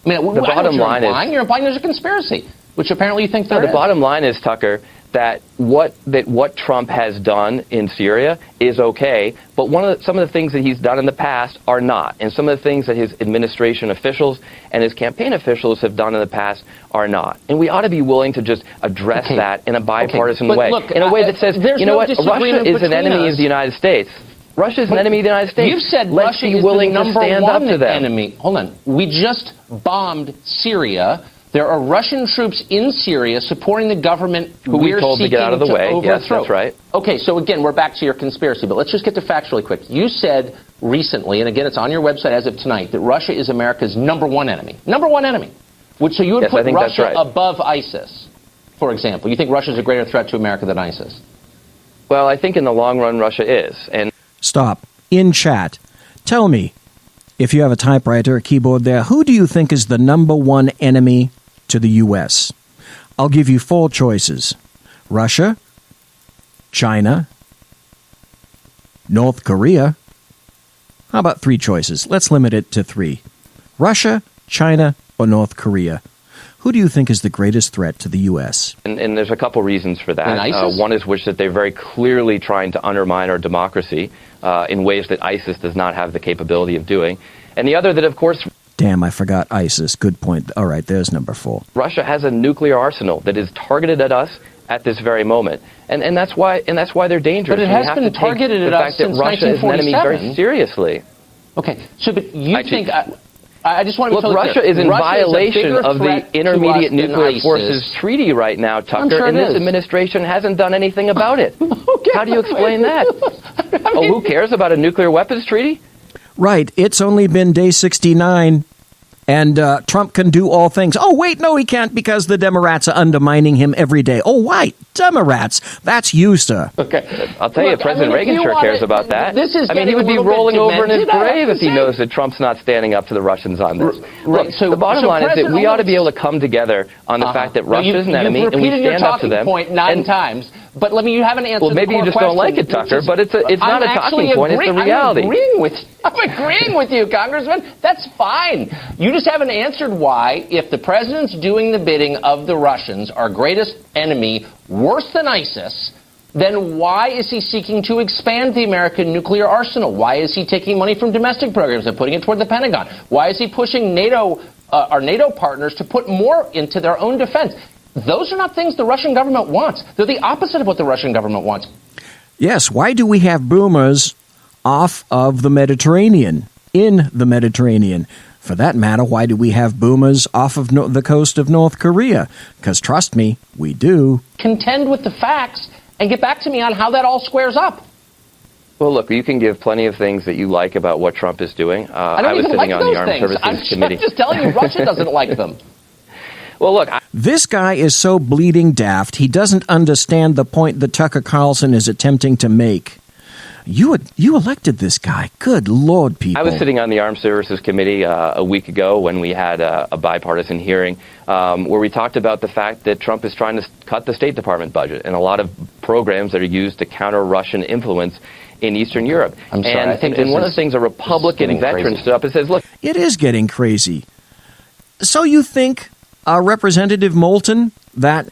I mean, the bottom line is... You're implying there's a conspiracy, which apparently you think there is. The bottom line is, Tucker, that what Trump has done in Syria is okay, but some of the things that he's done in the past are not, and some of the things that his administration officials and his campaign officials have done in the past are not. And we ought to be willing to just address that in a bipartisan way, in a way that says, you know what, Russia is an enemy of the United States. Russia is an enemy of the United States. You've said Let's Russia be is willing the to stand number up one to them. enemy. Hold on. We just bombed Syria. There are Russian troops in Syria supporting the government who we're told to get out of the way. Yes, that's right. Okay, so again, we're back to your conspiracy, but let's just get to facts really quick. You said recently, and again, it's on your website as of tonight, that Russia is America's number one enemy. Number one enemy. So you would put Russia above ISIS, for example. You think Russia is a greater threat to America than ISIS? Well, I think in the long run, Russia is. And Stop. In chat, tell me, if you have a typewriter or keyboard there, who do you think is the number one enemy to the U.S.? I'll give you 4 choices. Russia, China, North Korea. How about 3 choices? Let's limit it to 3. Russia, China, or North Korea. Who do you think is the greatest threat to the U.S.? And there's a couple reasons for that. One is that they're very clearly trying to undermine our democracy in ways that ISIS does not have the capability of doing. And the other that, of course... Damn, I forgot ISIS. Good point. All right, there's number 4. Russia has a nuclear arsenal that is targeted at us at this very moment. And that's why they're dangerous. But it has been targeted at us since 1947. The fact that Russia is an enemy very seriously. Okay, so but you think... I just want to be totally Russia clear. is in violation of the Intermediate Nuclear Forces Treaty right now, Tucker, and this administration hasn't done anything about it. How do you explain that? Who cares about a nuclear weapons treaty? Right. It's only been day 69, and Trump can do all things. Oh, wait, no, he can't because the Democrats are undermining him every day. Oh, why? Democrats. That's you, sir. Okay. I'll tell you, President Reagan sure cares about that. He would be rolling over in his grave if he knows that Trump's not standing up to the Russians on this. Look, so the bottom line is that we ought to be able to come together on the fact that Russia is an enemy, and we stand up to them. You've repeated your talking point 9 times. But you haven't answered Well, maybe the you just question, don't like it, Tucker, but it's not a talking point, it's the reality. I'm agreeing with you, Congressman. That's fine. You just haven't answered why, if the president's doing the bidding of the Russians, our greatest enemy, worse than ISIS, then why is he seeking to expand the American nuclear arsenal? Why is he taking money from domestic programs and putting it toward the Pentagon? Why is he pushing our NATO partners to put more into their own defense? Those are not things the Russian government wants. They're the opposite of what the Russian government wants. Yes, why do we have boomers off of the Mediterranean? in the Mediterranean. For that matter, why do we have boomers off of the coast of North Korea? Because trust me, we do. Contend with the facts and get back to me on how that all squares up. Well, look, you can give plenty of things that you like about what Trump is doing. I was sitting on the Armed Services Committee. I'm just telling you, Russia doesn't like them. Well, look, this guy is so bleeding daft, he doesn't understand the point that Tucker Carlson is attempting to make. You elected this guy. Good Lord, people. I was sitting on the Armed Services Committee a week ago when we had a bipartisan hearing where we talked about the fact that Trump is trying to cut the State Department budget and a lot of programs that are used to counter Russian influence in Eastern Europe. I'm sorry, and, I think one of the things a Republican veteran stood up and says, look. It is getting crazy. So you think, Representative Moulton, that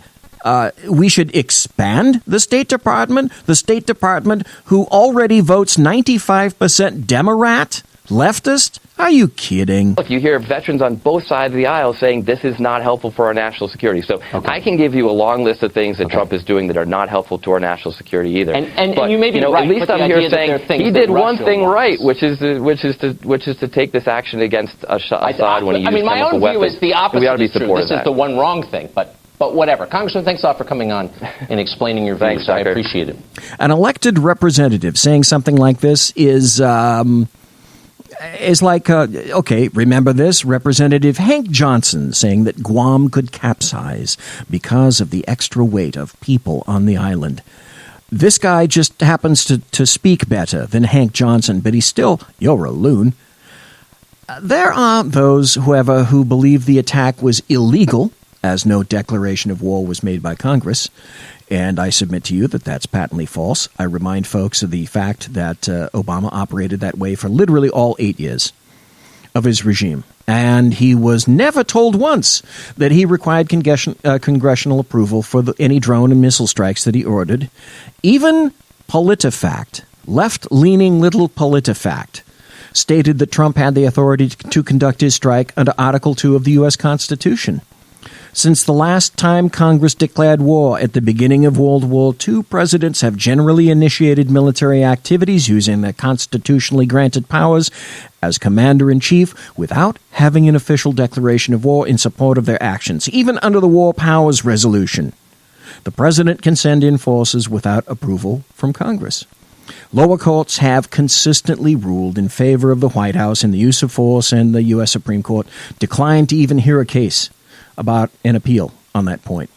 we should expand the State Department who already votes 95% Democrat, leftist? Are you kidding? Look, you hear veterans on both sides of the aisle saying this is not helpful for our national security. So I can give you a long list of things that Trump is doing that are not helpul to our national security either. And you may be right. At least I'm here saying he did one thing right, which is to take this action against Assad when he used chemical weapons. My own view is the opposite. We ought to be is true. supportive This is the one wrong thing, but whatever. Congressman, thanks a lot for coming on and explaining your views. I appreciate it. An elected representative saying something like this is like, okay, remember this? Representative Hank Johnson saying that Guam could capsize because of the extra weight of people on the island. This guy just happens to speak better than Hank Johnson, but he's still, you're a loon. There are those, who believe the attack was illegal, as no declaration of war was made by Congress. And I submit to you that that's patently false. I remind folks of the fact that Obama operated that way for literally all 8 years of his regime. And he was never told once that he required congressional approval for any drone and missile strikes that he ordered. Even PolitiFact, left-leaning little PolitiFact, stated that Trump had the authority to conduct his strike under Article 2 of the U.S. Constitution. Since the last time Congress declared war at the beginning of World War II, presidents have generally initiated military activities using their constitutionally granted powers as commander-in-chief without having an official declaration of war in support of their actions, even under the War Powers Resolution. The president can send in forces without approval from Congress. Lower courts have consistently ruled in favor of the White House in the use of force, and the U.S. Supreme Court declined to even hear a case about an appeal on that point.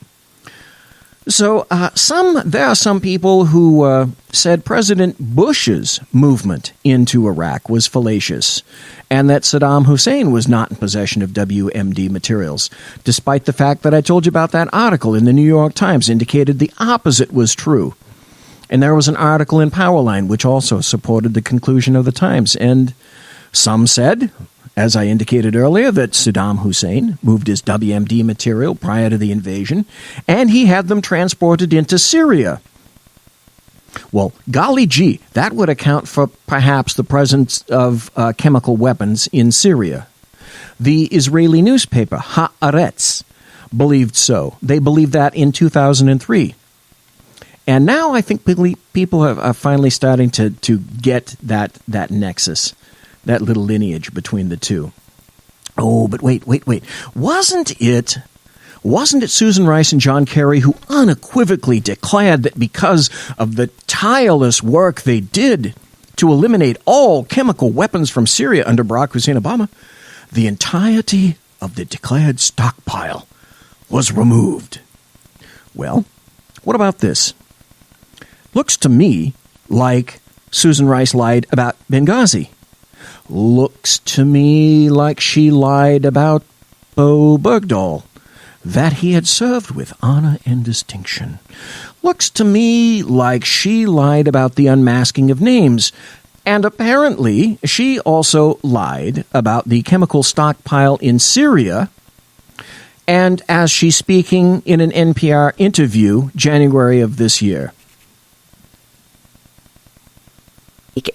So there are some people who said President Bush's movement into Iraq was fallacious and that Saddam Hussein was not in possession of WMD materials, despite the fact that I told you about that article in the New York Times indicated the opposite was true. And there was an article in Powerline which also supported the conclusion of the Times. And some said, as I indicated earlier, that Saddam Hussein moved his WMD material prior to the invasion, and he had them transported into Syria. Well, golly gee, that would account for perhaps the presence of chemical weapons in Syria. The Israeli newspaper, Haaretz, believed so. They believed that in 2003. And now I think people are finally starting to get that nexus, that little lineage between the two. Oh, but wait. Wasn't it Susan Rice and John Kerry who unequivocally declared that because of the tireless work they did to eliminate all chemical weapons from Syria under Barack Hussein Obama, the entirety of the declared stockpile was removed? Well, what about this? Looks to me like Susan Rice lied about Benghazi. Looks to me like she lied about Bo Bergdahl, that he had served with honor and distinction. Looks to me like she lied about the unmasking of names. And apparently, she also lied about the chemical stockpile in Syria. And as she's speaking in an NPR interview, January of this year.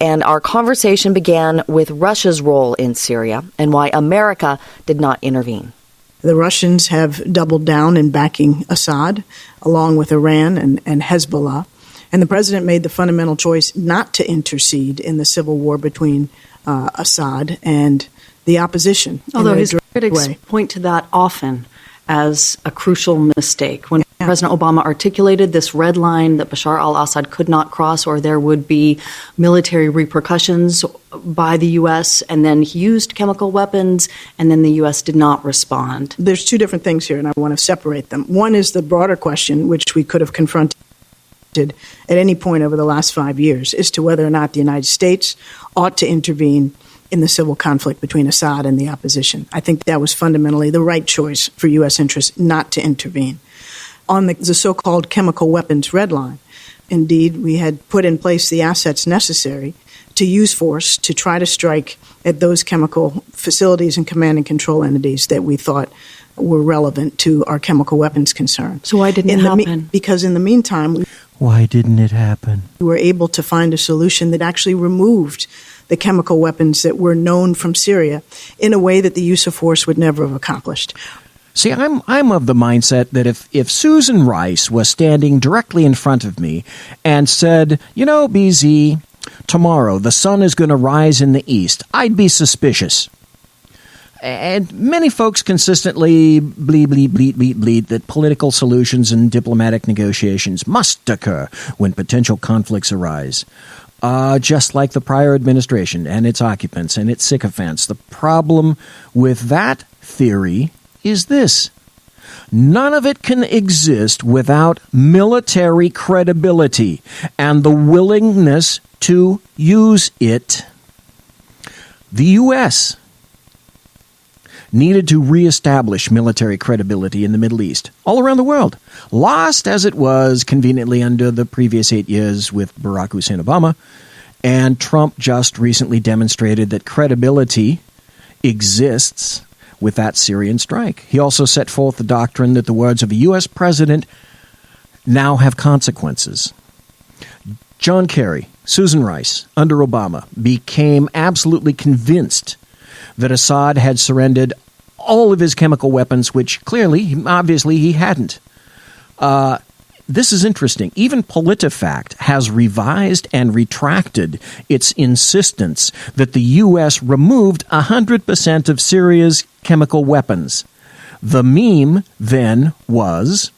And our conversation began with Russia's role in Syria and why America did not intervene. The Russians have doubled down in backing Assad, along with Iran and Hezbollah. And the president made the fundamental choice not to intercede in the civil war between Assad and the opposition. Although his critics point to that often as a crucial mistake. When President Obama articulated this red line that Bashar al-Assad could not cross or there would be military repercussions by the U.S., and then he used chemical weapons, and then the U.S. did not respond. There's two different things here, and I want to separate them. One is the broader question, which we could have confronted at any point over the last 5 years, as to whether or not the United States ought to intervene in the civil conflict between Assad and the opposition. I think that was fundamentally the right choice for U.S. interests not to intervene. On the so-called chemical weapons red line, indeed, we had put in place the assets necessary to use force to try to strike at those chemical facilities and command and control entities that we thought were relevant to our chemical weapons concern. So why didn't it happen? Because in the meantime, why didn't it happen? We were able to find a solution that actually removed the chemical weapons that were known from Syria in a way that the use of force would never have accomplished. See, I'm of the mindset that if Susan Rice was standing directly in front of me and said, you know, BZ, tomorrow the sun is going to rise in the east, I'd be suspicious. And many folks consistently bleed that political solutions and diplomatic negotiations must occur when potential conflicts arise. Just like the prior administration and its occupants and its sycophants. The problem with that theory is this. None of it can exist without military credibility and the willingness to use it. The U.S. needed to reestablish military credibility in the Middle East, all around the world, lost as it was conveniently under the previous 8 years with Barack Hussein Obama, and Trump just recently demonstrated that credibility exists with that Syrian strike. He also set forth the doctrine that the words of a U.S. president now have consequences. John Kerry, Susan Rice, under Obama, became absolutely convinced that Assad had surrendered all of his chemical weapons, which clearly, obviously, he hadn't. This is interesting. Even PolitiFact has revised and retracted its insistence that the U.S. removed 100% of Syria's chemical weapons. The meme then was,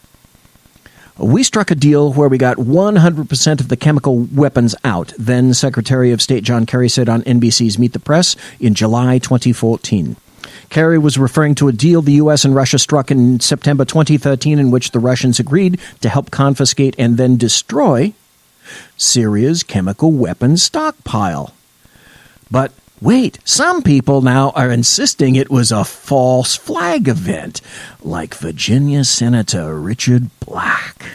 we struck a deal where we got 100% of the chemical weapons out, then Secretary of State John Kerry said on NBC's Meet the Press in July 2014. Kerry was referring to a deal the U.S. and Russia struck in September 2013 in which the Russians agreed to help confiscate and then destroy Syria's chemical weapons stockpile. But wait, some people now are insisting it was a false flag event, like Virginia Senator Richard Black.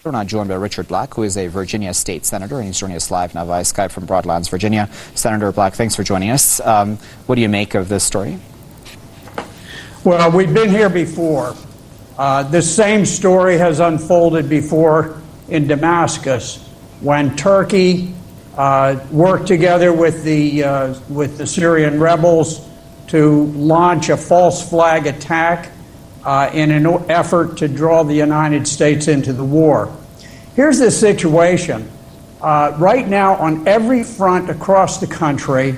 We're now joined by Richard Black, who is a Virginia state senator, and he's joining us live now via Skype from Broadlands, Virginia. Senator Black, thanks for joining us. What do you make of this story? Well, we've been here before. This same story has unfolded before in Damascus when Turkey worked together with the Syrian rebels to launch a false flag attack in an effort to draw the United States into the war. Here's the situation. Right now, on every front across the country,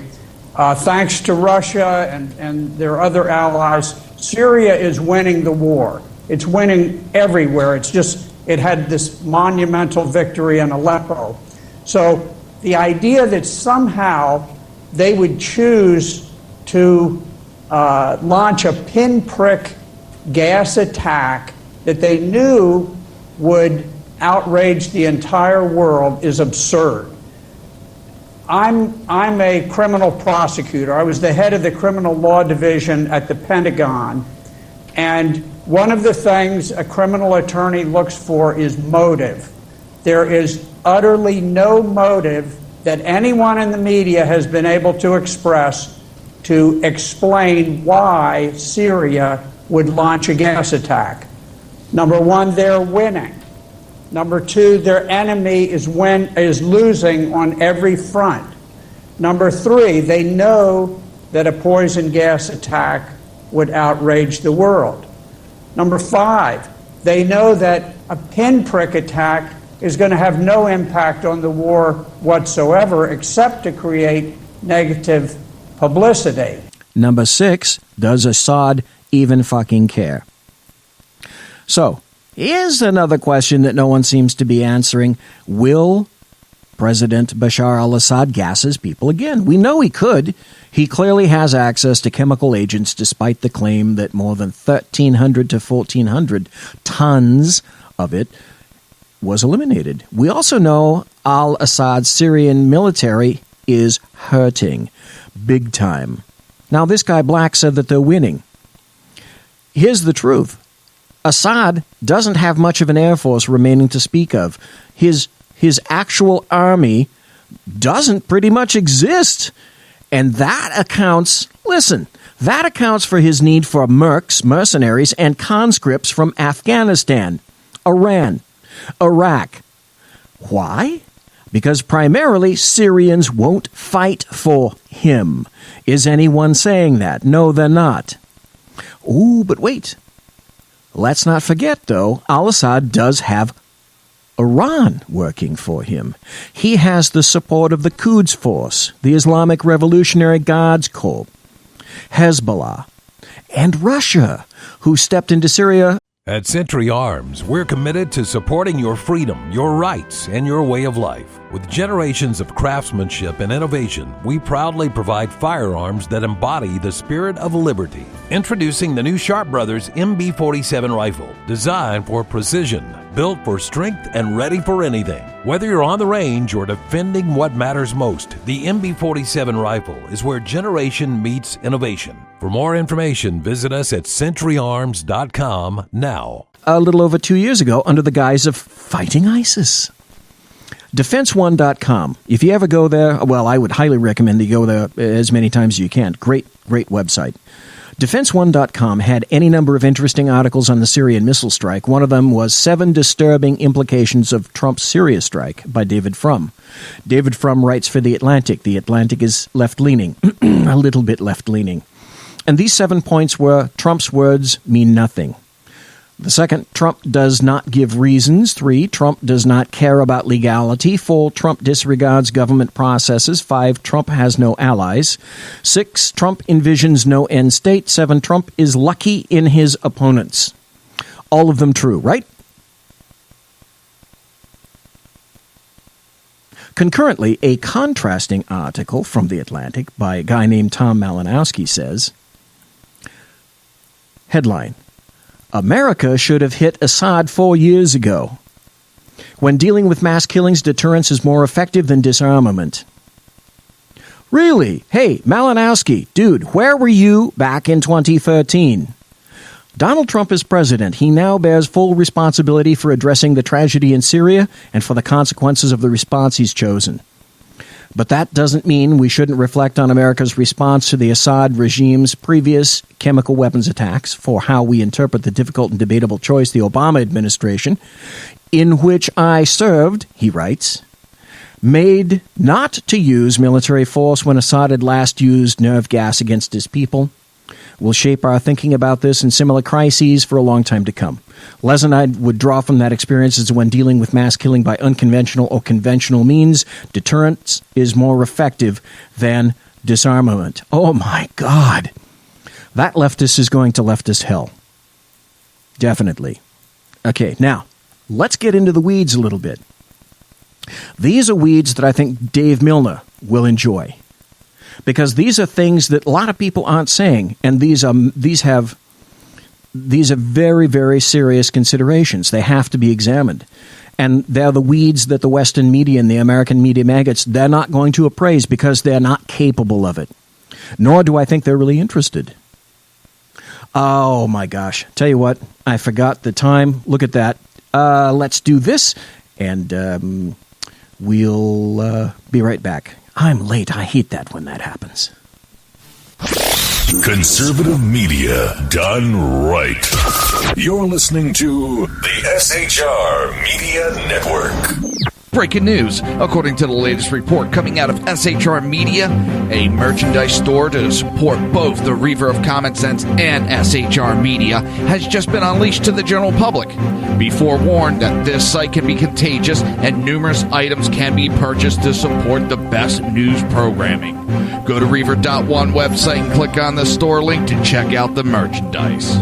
thanks to Russia and their other allies, Syria is winning the war. It's winning everywhere. It had this monumental victory in Aleppo. So the idea that somehow they would choose to launch a pinprick gas attack that they knew would outrage the entire world is absurd. I'm a criminal prosecutor. I was the head of the criminal law division at the Pentagon, and one of the things a criminal attorney looks for is motive. There is utterly no motive that anyone in the media has been able to express to explain why Syria would launch a gas attack. Number one, they're winning. Number two, their enemy is losing on every front. Number three, they know that a poison gas attack would outrage the world. Number five, they know that a pinprick attack is going to have no impact on the war whatsoever except to create negative publicity. Number 6, does Assad even fucking care? So, here's another question that no one seems to be answering. Will President Bashar al-Assad gas his people again? We know he could. He clearly has access to chemical agents, despite the claim that more than 1,300 to 1,400 tons of it was eliminated. We also know al-Assad's Syrian military is hurting big time. Now, this guy Black said that they're winning. Here's the truth. Assad doesn't have much of an air force remaining to speak of. His actual army doesn't pretty much exist. And that accounts for his need for mercs, mercenaries, and conscripts from Afghanistan, Iran, Iraq. Why? Because primarily Syrians won't fight for him. Is anyone saying that? No, they're not. Ooh, but wait. Let's not forget, though, al-Assad does have Iran working for him. He has the support of the Quds Force, the Islamic Revolutionary Guards Corps, Hezbollah, and Russia, who stepped into Syria. At Century Arms, we're committed to supporting your freedom, your rights, and your way of life. With generations of craftsmanship and innovation, we proudly provide firearms that embody the spirit of liberty. Introducing the new Sharp Brothers MB-47 rifle, designed for precision, built for strength, and ready for anything. Whether you're on the range or defending what matters most, the MB-47 rifle is where generation meets innovation. For more information, visit us at centuryarms.com now. A little over 2 years ago, under the guise of fighting ISIS. DefenseOne.com. If you ever go there, well, I would highly recommend you go there as many times as you can. Great website. DefenseOne.com had any number of interesting articles on the Syrian missile strike. One of them was 7 disturbing implications of Trump's Syria strike by David Frum. David Frum writes for The Atlantic. The Atlantic is left-leaning, a little bit left-leaning. And these 7 points were: Trump's words mean nothing. The second, Trump does not give reasons. 3, Trump does not care about legality. 4, Trump disregards government processes. 5, Trump has no allies. 6, Trump envisions no end state. 7, Trump is lucky in his opponents. All of them true, right? Concurrently, a contrasting article from The Atlantic by a guy named Tom Malinowski says, headline, America should have hit Assad 4 years ago. When dealing with mass killings, deterrence is more effective than disarmament. Really? Hey, Malinowski, dude, where were you back in 2013? Donald Trump is president. He now bears full responsibility for addressing the tragedy in Syria and for the consequences of the response he's chosen. But that doesn't mean we shouldn't reflect on America's response to the Assad regime's previous chemical weapons attacks, for how we interpret the difficult and debatable choice the Obama administration, in which I served, he writes, made not to use military force when Assad had last used nerve gas against his people. Will shape our thinking about this and similar crises for a long time to come. Les and I would draw from that experience as when dealing with mass killing by unconventional or conventional means, deterrence is more effective than disarmament. Oh my God. That leftist is going to leftist hell. Definitely. Okay, now, let's get into the weeds a little bit. These are weeds that I think Dave Milner will enjoy. Because these are things that a lot of people aren't saying, and these have very, very serious considerations. They have to be examined. And they're the weeds that the Western media and the American media maggots, they're not going to appraise because they're not capable of it. Nor do I think they're really interested. Oh, my gosh. Tell you what, I forgot the time. Look at that. Let's do this, and we'll be right back. I'm late. I hate that when that happens. Conservative media done right. You're listening to the SHR Media Network. breaking news. According to the latest report coming out of SHR Media, a merchandise store to support both the Reaver of Common Sense and SHR Media has just been unleashed to the general public. Be forewarned that this site can be contagious and numerous items can be purchased to support the best news programming. Go to Reaver.one website and click on the store link to check out the merchandise.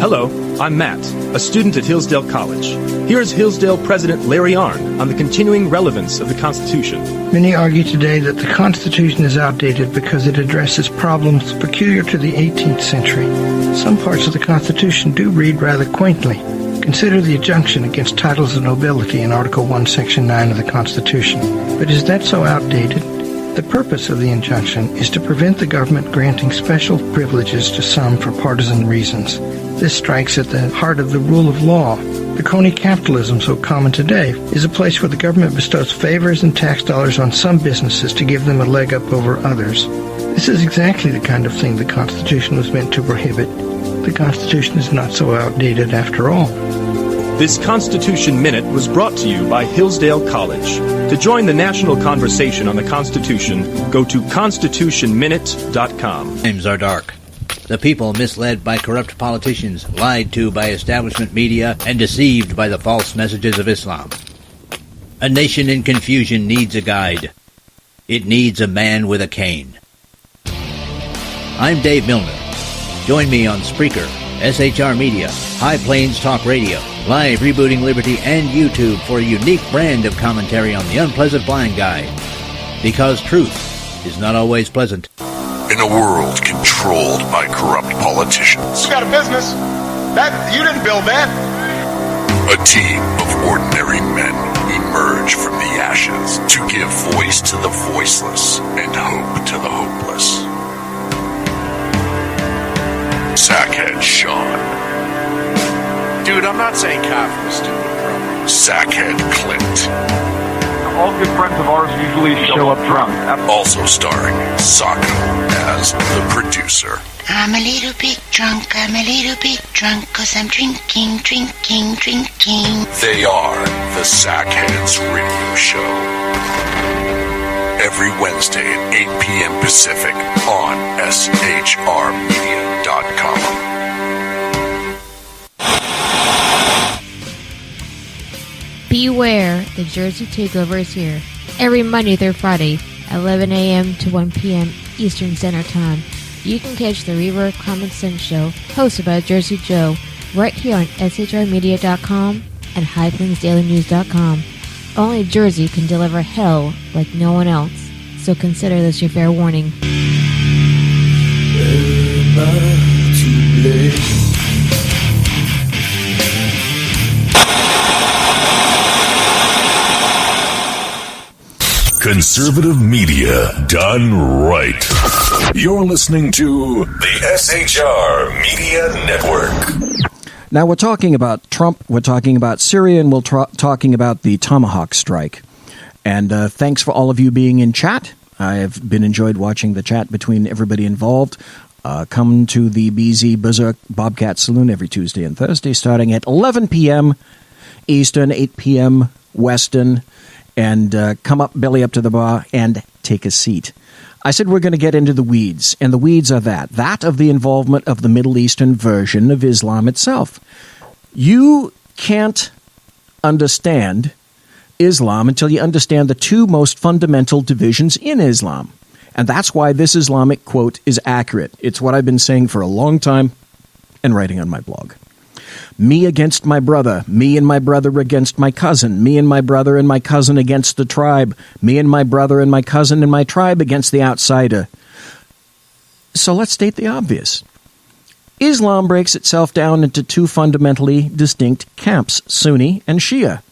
Hello, I'm Matt, a student at Hillsdale College. Here is Hillsdale President Larry Arnn on the continuing relevance of the Constitution. Many argue today that the Constitution is outdated because it addresses problems peculiar to the 18th century. Some parts of the Constitution do read rather quaintly. Consider the injunction against titles of nobility in Article 1, Section 9 of the Constitution. But is that so outdated? The purpose of the injunction is to prevent the government granting special privileges to some for partisan reasons. This strikes at the heart of the rule of law. The crony capitalism so common today is a place where the government bestows favors and tax dollars on some businesses to give them a leg up over others. This is exactly the kind of thing the Constitution was meant to prohibit. The Constitution is not so outdated after all. This Constitution Minute was brought to you by Hillsdale College. To join the national conversation on the Constitution, go to constitutionminute.com. Names are dark. The people misled by corrupt politicians, lied to by establishment media, and deceived by the false messages of Islam. A nation in confusion needs a guide. It needs a man with a cane. I'm Dave Milner. Join me on Spreaker, SHR Media, High Plains Talk Radio, Live Rebooting Liberty, and YouTube for a unique brand of commentary on the unpleasant blind guide. Because truth is not always pleasant. In a world controlled by corrupt politicians. You got a business. You didn't build that. A team of ordinary men emerge from the ashes to give voice to the voiceless and hope to the hopeless. Sackhead Sean. Dude, I'm not saying Kafka was stupid, bro. Sackhead Clint. All good friends of ours usually show up drunk. Also starring Sako as the producer. I'm a little bit drunk, cause I'm drinking. They are the Sackheads Radio Show. Every Wednesday at 8 p.m. Pacific on SHRmedia.com. Beware, the Jersey Takeover is here. Every Monday through Friday, 11 a.m. to 1 p.m. Eastern Standard Time. You can catch the Reaver of Common Sense Show, hosted by Jersey Joe, right here on SHRmedia.com and HighPlainsDailyNews.com. Only Jersey can deliver hell like no one else, so consider this your fair warning. Conservative media done right. You're listening to the SHR Media Network. Now, we're talking about Trump, we're talking about Syria, and we're talking about the Tomahawk strike. And thanks for all of you being in chat. I have been enjoyed watching the chat between everybody involved. Come to the BZ Berserk Bobcat Saloon every Tuesday and Thursday, starting at 11 p.m. Eastern, 8 p.m. Western, and come up, belly up to the bar, and take a seat. I said we're going to get into the weeds, and the weeds are that of the involvement of the Middle Eastern version of Islam itself. You can't understand Islam until you understand the two most fundamental divisions in Islam. And that's why this Islamic quote is accurate. It's what I've been saying for a long time and writing on my blog. Me against my brother, me and my brother against my cousin, me and my brother and my cousin against the tribe, me and my brother and my cousin and my tribe against the outsider. So let's state the obvious. Islam breaks itself down into two fundamentally distinct camps, Sunni and Shia.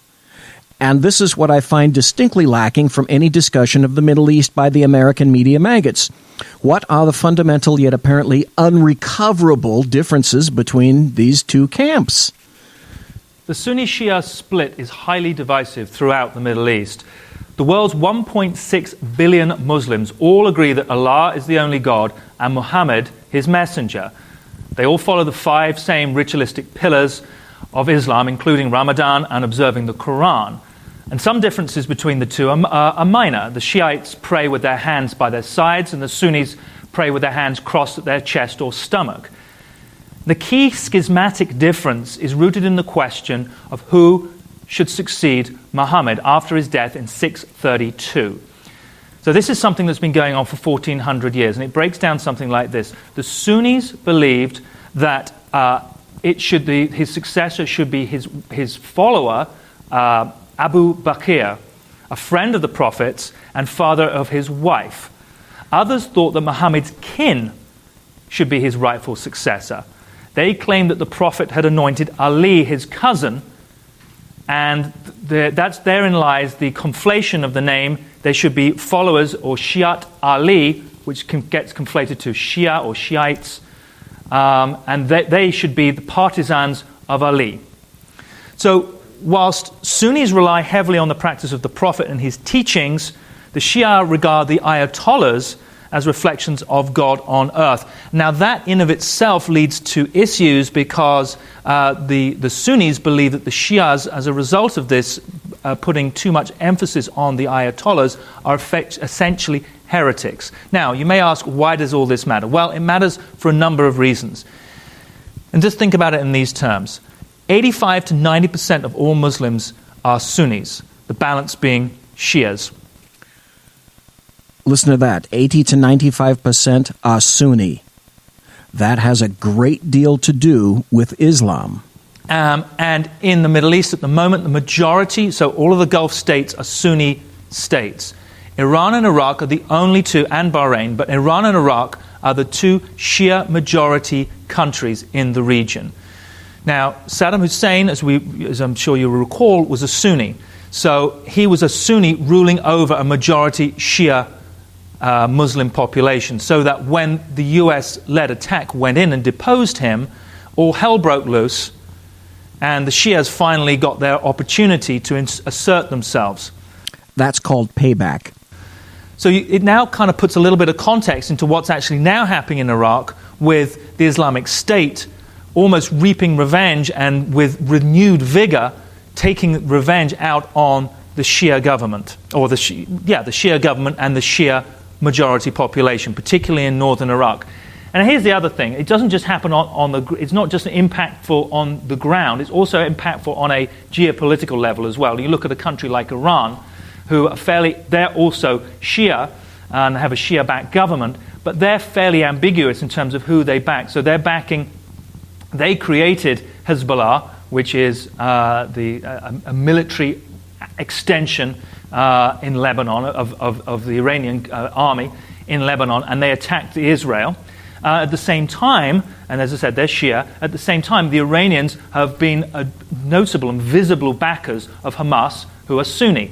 And this is what I find distinctly lacking from any discussion of the Middle East by the American media maggots. What are the fundamental yet apparently unrecoverable differences between these two camps? The Sunni-Shia split is highly divisive throughout the Middle East. The world's 1.6 billion Muslims all agree that Allah is the only God and Muhammad his messenger. They all follow the 5 same ritualistic pillars of Islam, including Ramadan and observing the Quran. And some differences between the two are minor. The Shiites pray with their hands by their sides, and the Sunnis pray with their hands crossed at their chest or stomach. The key schismatic difference is rooted in the question of who should succeed Muhammad after his death in 632. So this is something that's been going on for 1400 years, and it breaks down something like this. The Sunnis believed that his successor should be his follower, Abu Bakr, a friend of the Prophet's and father of his wife. Others thought that Muhammad's kin should be his rightful successor. They claimed that the Prophet had anointed Ali, his cousin, and therein lies the conflation of the name. They should be followers or Shi'at Ali, which gets conflated to Shia or Shiites, and they should be the partisans of Ali. So whilst Sunnis rely heavily on the practice of the Prophet and his teachings, the Shia regard the Ayatollahs as reflections of God on earth. Now that in of itself leads to issues because the Sunnis believe that the Shias, as a result of this, putting too much emphasis on the Ayatollahs, are essentially heretics. Now, you may ask, why does all this matter? Well, it matters for a number of reasons. And just think about it in these terms. 85 to 90% of all Muslims are Sunnis, the balance being Shias. Listen to that. 80 to 95% are Sunni. That has a great deal to do with Islam. And in the Middle East at the moment, the majority, so all of the Gulf states are Sunni states. Iran and Iraq are the only two, and Bahrain, but Iran and Iraq are the two Shia majority countries in the region. Now, Saddam Hussein, as I'm sure you will recall, was a Sunni. So he was a Sunni ruling over a majority Shia Muslim population, so that when the US-led attack went in and deposed him, all hell broke loose, and the Shias finally got their opportunity to assert themselves. That's called payback. So it now kind of puts a little bit of context into what's actually now happening in Iraq with the Islamic State almost reaping revenge and with renewed vigor taking revenge out on the Shia government, or the Shia government and the Shia majority population, particularly in northern Iraq. And here's the other thing: it doesn't just happen it's not just impactful on the ground; it's also impactful on a geopolitical level as well. You look at a country like Iran, who are they're also Shia and have a Shia-backed government, but they're fairly ambiguous in terms of who they back. So they created Hezbollah, which is a military extension in Lebanon of the Iranian army in Lebanon, and they attacked Israel. At the same time, and as I said, they're Shia, at the same time, the Iranians have been notable and visible backers of Hamas, who are Sunni.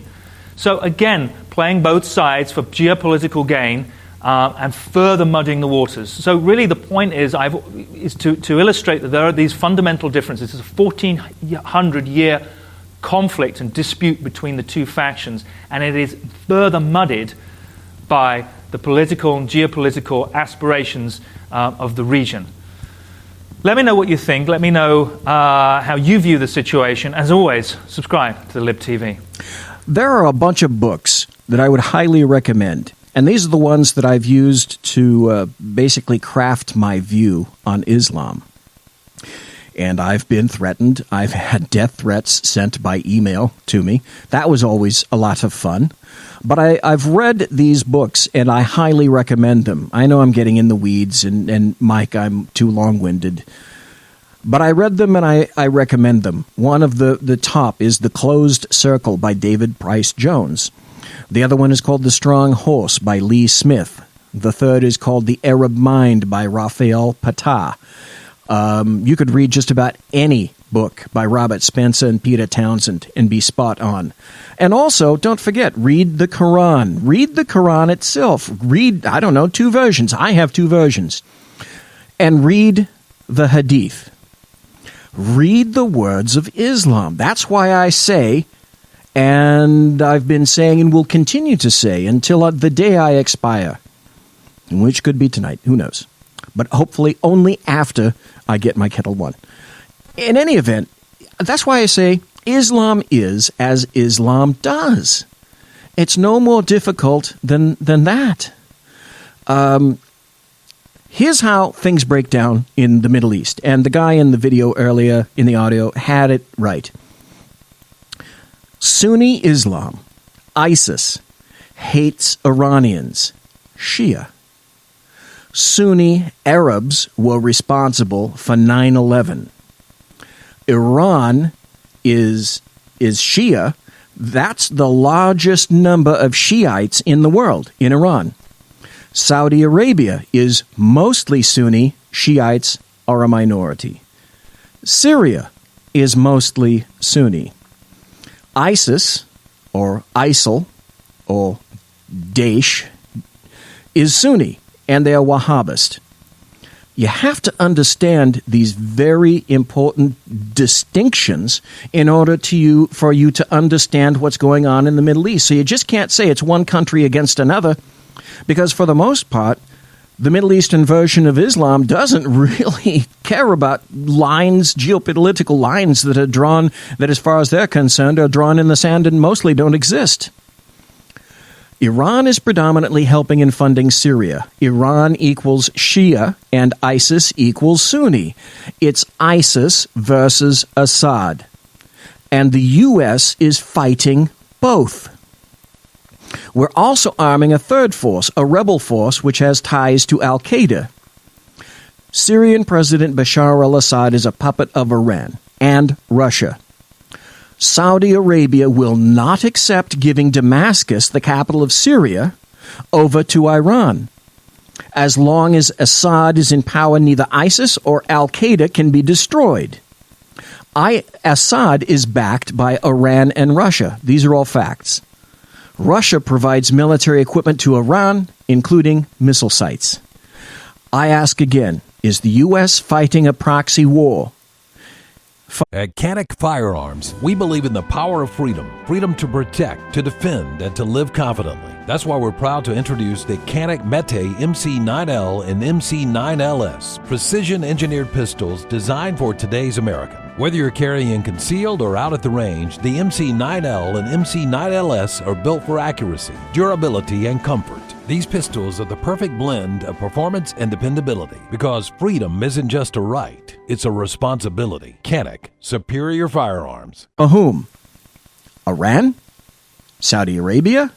So again, playing both sides for geopolitical gain and further muddying the waters. So really the point is to illustrate that there are these fundamental differences. It's a 1,400-year conflict and dispute between the two factions, and it is further muddied by the political and geopolitical aspirations of the region. Let me know what you think. Let me know how you view the situation. As always, subscribe to the Lib TV. There are a bunch of books that I would highly recommend, and these are the ones that I've used to basically craft my view on Islam. And I've been threatened. I've had death threats sent by email to me. That was always a lot of fun. But I've read these books, and I highly recommend them. I know I'm getting in the weeds, and Mike, I'm too long-winded. But I read them, and I recommend them. One of the top is The Closed Circle by David Price Jones. The other one is called The Strong Horse by Lee Smith. The third is called The Arab Mind by Raphael Patah. You could read just about any book by Robert Spencer and Peter Townsend and be spot on. And also, don't forget, read the Quran. Read the Quran itself. Read, 2 versions. I have 2 versions. And read the Hadith. Read the words of Islam. That's why I say, and I've been saying and will continue to say until the day I expire, which could be tonight, who knows. But hopefully only after I get my Kettle One. In any event, that's why I say Islam is as Islam does. It's no more difficult than that. Here's how things break down in the Middle East. And the guy in the video earlier, in the audio, had it right. Sunni Islam, ISIS, hates Iranians, Shia. Sunni Arabs were responsible for 9/11. Iran is Shia. That's the largest number of Shiites in the world, in Iran. Saudi Arabia is mostly Sunni. Shiites are a minority. Syria is mostly Sunni. ISIS, or ISIL, or Daesh, is Sunni, and they are Wahhabist. You have to understand these very important distinctions in order for you to understand what's going on in the Middle East. So you just can't say it's one country against another, because for the most part, the Middle Eastern version of Islam doesn't really care about lines, geopolitical lines that are drawn, that as far as they're concerned, are drawn in the sand and mostly don't exist. Iran is predominantly helping and funding Syria. Iran equals Shia and ISIS equals Sunni. It's ISIS versus Assad. And the U.S. is fighting both. We're also arming a third force, a rebel force which has ties to al-Qaeda. Syrian President Bashar al-Assad is a puppet of Iran and Russia. Saudi Arabia will not accept giving Damascus, the capital of Syria, over to Iran. As long as Assad is in power, neither ISIS or al-Qaeda can be destroyed. Assad is backed by Iran and Russia. These are all facts. Russia provides military equipment to Iran, including missile sites. I ask again, is the U.S. fighting a proxy war? At Canik Firearms, we believe in the power of freedom. Freedom to protect, to defend, and to live confidently. That's why we're proud to introduce the Canik Mete MC9L and MC9LS, precision-engineered pistols designed for today's American. Whether you're carrying concealed or out at the range, the MC9L and MC9LS are built for accuracy, durability, and comfort. These pistols are the perfect blend of performance and dependability, because freedom isn't just a right, it's a responsibility. Canik, superior firearms. Whom? Iran? Saudi Arabia?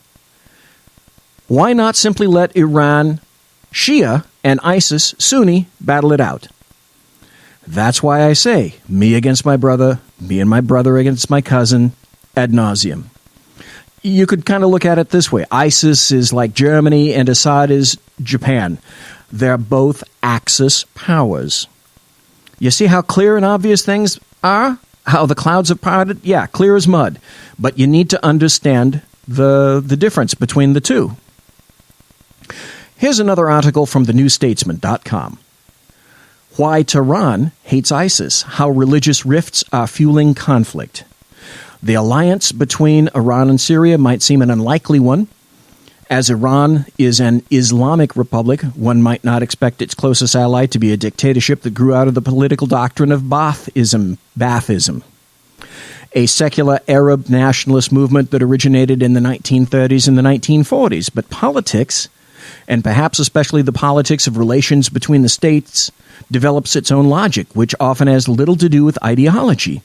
Why not simply let Iran, Shia, and ISIS, Sunni, battle it out? That's why I say, me against my brother, me and my brother against my cousin, ad nauseum. You could kind of look at it this way. ISIS is like Germany and Assad is Japan. They're both Axis powers. You see how clear and obvious things are? How the clouds have parted? Yeah, clear as mud. But you need to understand the difference between the two. Here's another article from thenewstatesman.com. Why Tehran hates ISIS, how religious rifts are fueling conflict. The alliance between Iran and Syria might seem an unlikely one. As Iran is an Islamic republic, one might not expect its closest ally to be a dictatorship that grew out of the political doctrine of Baathism, a secular Arab nationalist movement that originated in the 1930s and the 1940s. But politics, and perhaps especially the politics of relations between the states, develops its own logic, which often has little to do with ideology.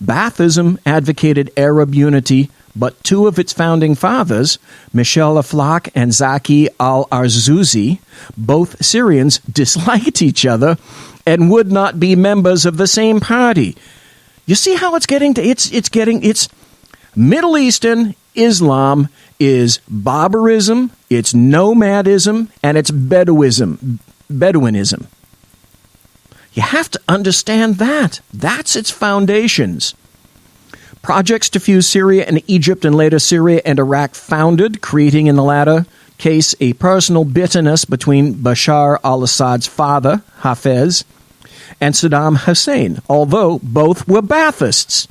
Baathism advocated Arab unity, but two of its founding fathers, Michel Aflaq and Zaki al-Arzuzi, both Syrians, disliked each other and would not be members of the same party. You see how it's getting to it's Middle Eastern Islam is barbarism, it's nomadism, and it's Bedouinism. You have to understand that. That's its foundations. Projects to fuse Syria and Egypt and later Syria and Iraq founded, creating in the latter case a personal bitterness between Bashar al-Assad's father, Hafez, and Saddam Hussein, although both were Baathists,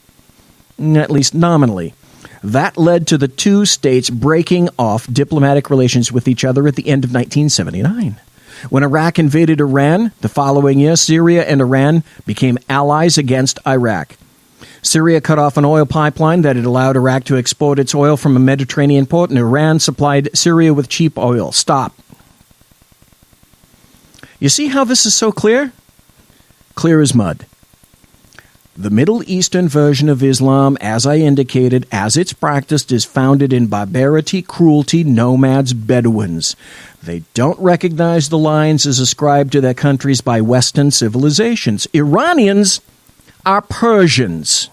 at least nominally. That led to the two states breaking off diplomatic relations with each other at the end of 1979. When Iraq invaded Iran, the following year, Syria and Iran became allies against Iraq. Syria cut off an oil pipeline that had allowed Iraq to export its oil from a Mediterranean port, and Iran supplied Syria with cheap oil. Stop. You see how this is so clear? Clear as mud. The Middle Eastern version of Islam, as I indicated, as it's practiced, is founded in barbarity, cruelty, nomads, Bedouins. They don't recognize the lines as ascribed to their countries by Western civilizations. Iranians are Persians.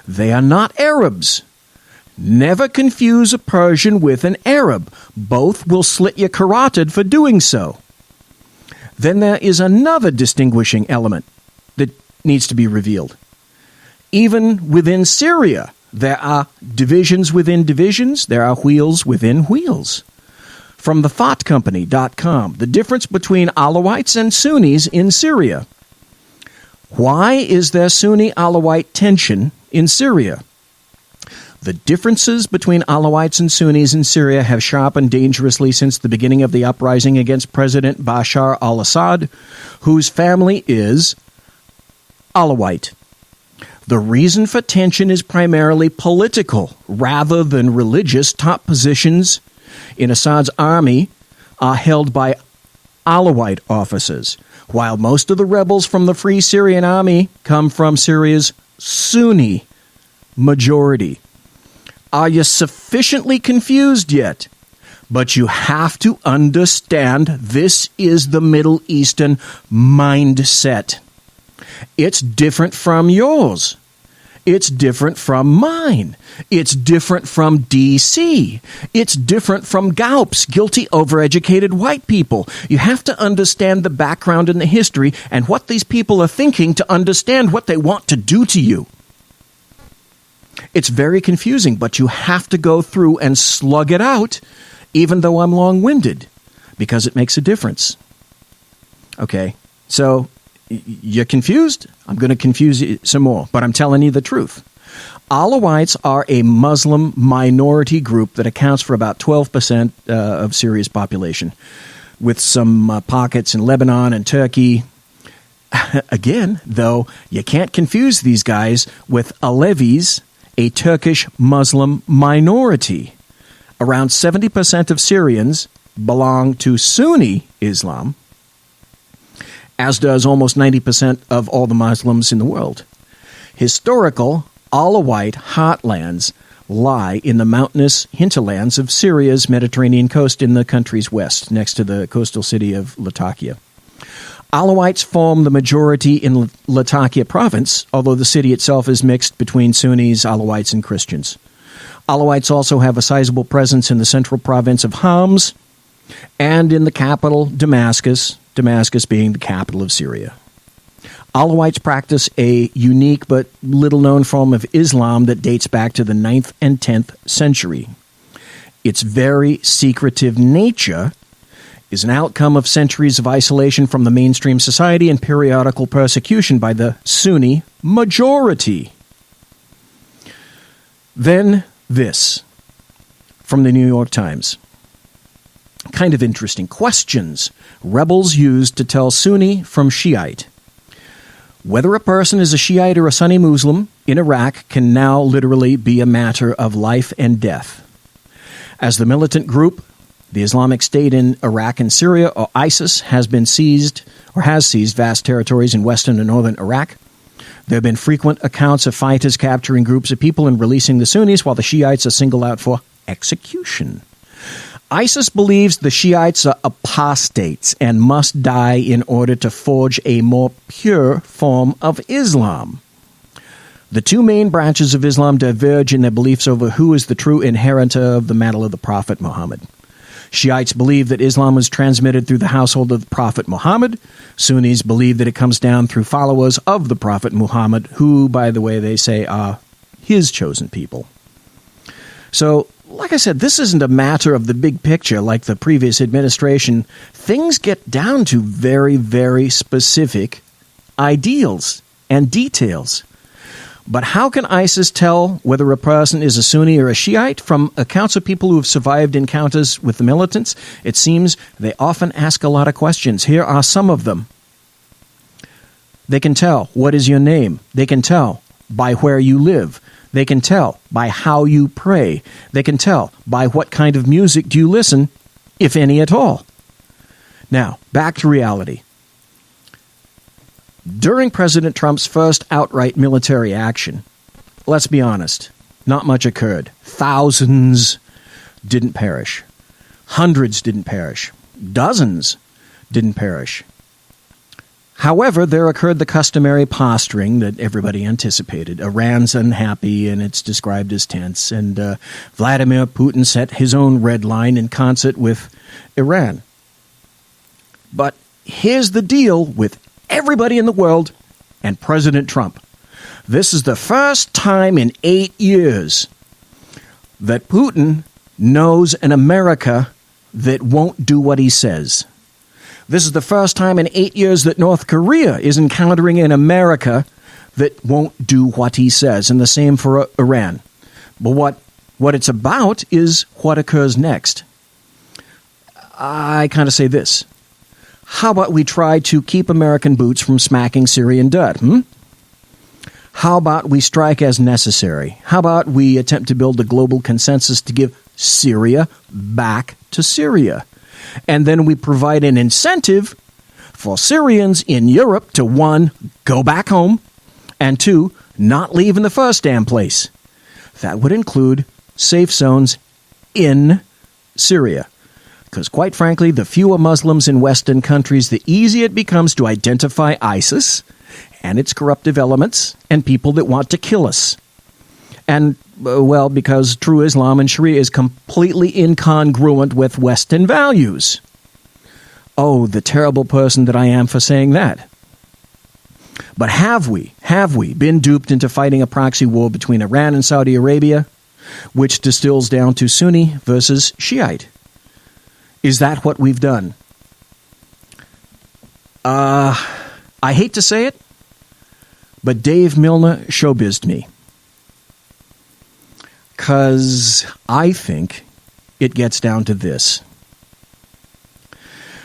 They are not Arabs. Never confuse a Persian with an Arab. Both will slit your carotid for doing so. Then there is another distinguishing element that needs to be revealed. Even within Syria, there are divisions within divisions. There are wheels within wheels. From thethoughtcompany.com, the difference between Alawites and Sunnis in Syria. Why is there Sunni-Alawite tension in Syria? The differences between Alawites and Sunnis in Syria have sharpened dangerously since the beginning of the uprising against President Bashar al-Assad, whose family is Alawite. The reason for tension is primarily political, rather than religious. Top positions in Assad's army are held by Alawite officers, while most of the rebels from the Free Syrian Army come from Syria's Sunni majority. Are you sufficiently confused yet? But you have to understand this is the Middle Eastern mindset. It's different from yours. It's different from mine. It's different from D.C. It's different from GAUPs, guilty, overeducated white people. You have to understand the background and the history and what these people are thinking to understand what they want to do to you. It's very confusing, but you have to go through and slug it out, even though I'm long-winded, because it makes a difference. Okay, so you're confused? I'm going to confuse you some more, but I'm telling you the truth. Alawites are a Muslim minority group that accounts for about 12% of Syria's population, with some pockets in Lebanon and Turkey. Again, though, you can't confuse these guys with Alevis, a Turkish Muslim minority. Around 70% of Syrians belong to Sunni Islam, as does almost 90% of all the Muslims in the world. Historical Alawite heartlands lie in the mountainous hinterlands of Syria's Mediterranean coast in the country's west, next to the coastal city of Latakia. Alawites form the majority in Latakia province, although the city itself is mixed between Sunnis, Alawites, and Christians. Alawites also have a sizable presence in the central province of Homs and in the capital, Damascus, Damascus being the capital of Syria. Alawites practice a unique but little-known form of Islam that dates back to the 9th and 10th century. Its very secretive nature is an outcome of centuries of isolation from the mainstream society and periodical persecution by the Sunni majority. Then this, from the New York Times. Kind of interesting. Questions rebels used to tell Sunni from Shiite. Whether a person is a Shiite or a Sunni Muslim in Iraq can now literally be a matter of life and death. As the militant group, the Islamic State in Iraq and Syria, or ISIS, has seized vast territories in western and northern Iraq, there have been frequent accounts of fighters capturing groups of people and releasing the Sunnis, while the Shiites are singled out for execution. ISIS believes the Shiites are apostates and must die in order to forge a more pure form of Islam. The two main branches of Islam diverge in their beliefs over who is the true inheritor of the mantle of the Prophet Muhammad. Shiites believe that Islam was transmitted through the household of the Prophet Muhammad. Sunnis believe that it comes down through followers of the Prophet Muhammad, who, by the way, they say are his chosen people. So, like I said, this isn't a matter of the big picture like the previous administration. Things get down to very, very specific ideals and details. But how can ISIS tell whether a person is a Sunni or a Shiite? From accounts of people who have survived encounters with the militants, it seems they often ask a lot of questions. Here are some of them. They can tell, what is your name? They can tell, by where you live. They can tell by how you pray. They can tell by what kind of music do you listen, if any at all. Now, back to reality. During President Trump's first outright military action, let's be honest, not much occurred. Thousands didn't perish. Hundreds didn't perish. Dozens didn't perish. However, there occurred the customary posturing that everybody anticipated. Iran's unhappy, and it's described as tense, and Vladimir Putin set his own red line in concert with Iran. But here's the deal with everybody in the world and President Trump. This is the first time in 8 years that Putin knows an America that won't do what he says. This is the first time in 8 years that North Korea is encountering an America that won't do what he says, and the same for Iran. But what it's about is what occurs next. I kind of say this. How about we try to keep American boots from smacking Syrian dirt, How about we strike as necessary? How about we attempt to build a global consensus to give Syria back to Syria? And then we provide an incentive for Syrians in Europe to, 1, go back home, and 2, not leave in the first damn place. That would include safe zones in Syria. Because quite frankly, the fewer Muslims in Western countries, the easier it becomes to identify ISIS and its corruptive elements and people that want to kill us. And, well, because true Islam and Sharia is completely incongruent with Western values. Oh, the terrible person that I am for saying that. But have we been duped into fighting a proxy war between Iran and Saudi Arabia, which distills down to Sunni versus Shiite? Is that what we've done? I hate to say it, but Dave Milner showbizzed me. Because I think it gets down to this.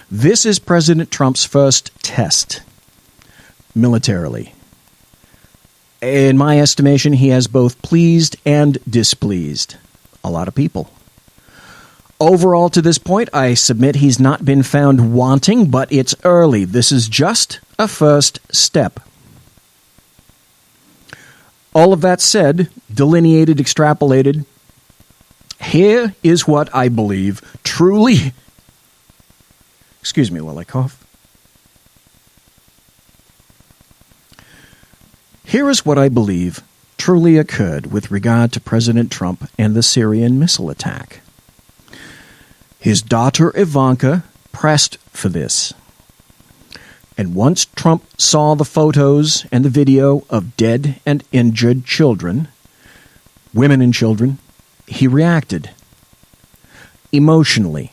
This is President Trump's first test, militarily. In my estimation, he has both pleased and displeased a lot of people. Overall, to this point, I submit he's not been found wanting, but it's early. This is just a first step. All of that said, delineated, extrapolated, here is what I believe truly... Excuse me while I cough. Here is what I believe truly occurred with regard to President Trump and the Syrian missile attack. His daughter Ivanka pressed for this. And once Trump saw the photos and the video of dead and injured children, women and children, he reacted emotionally.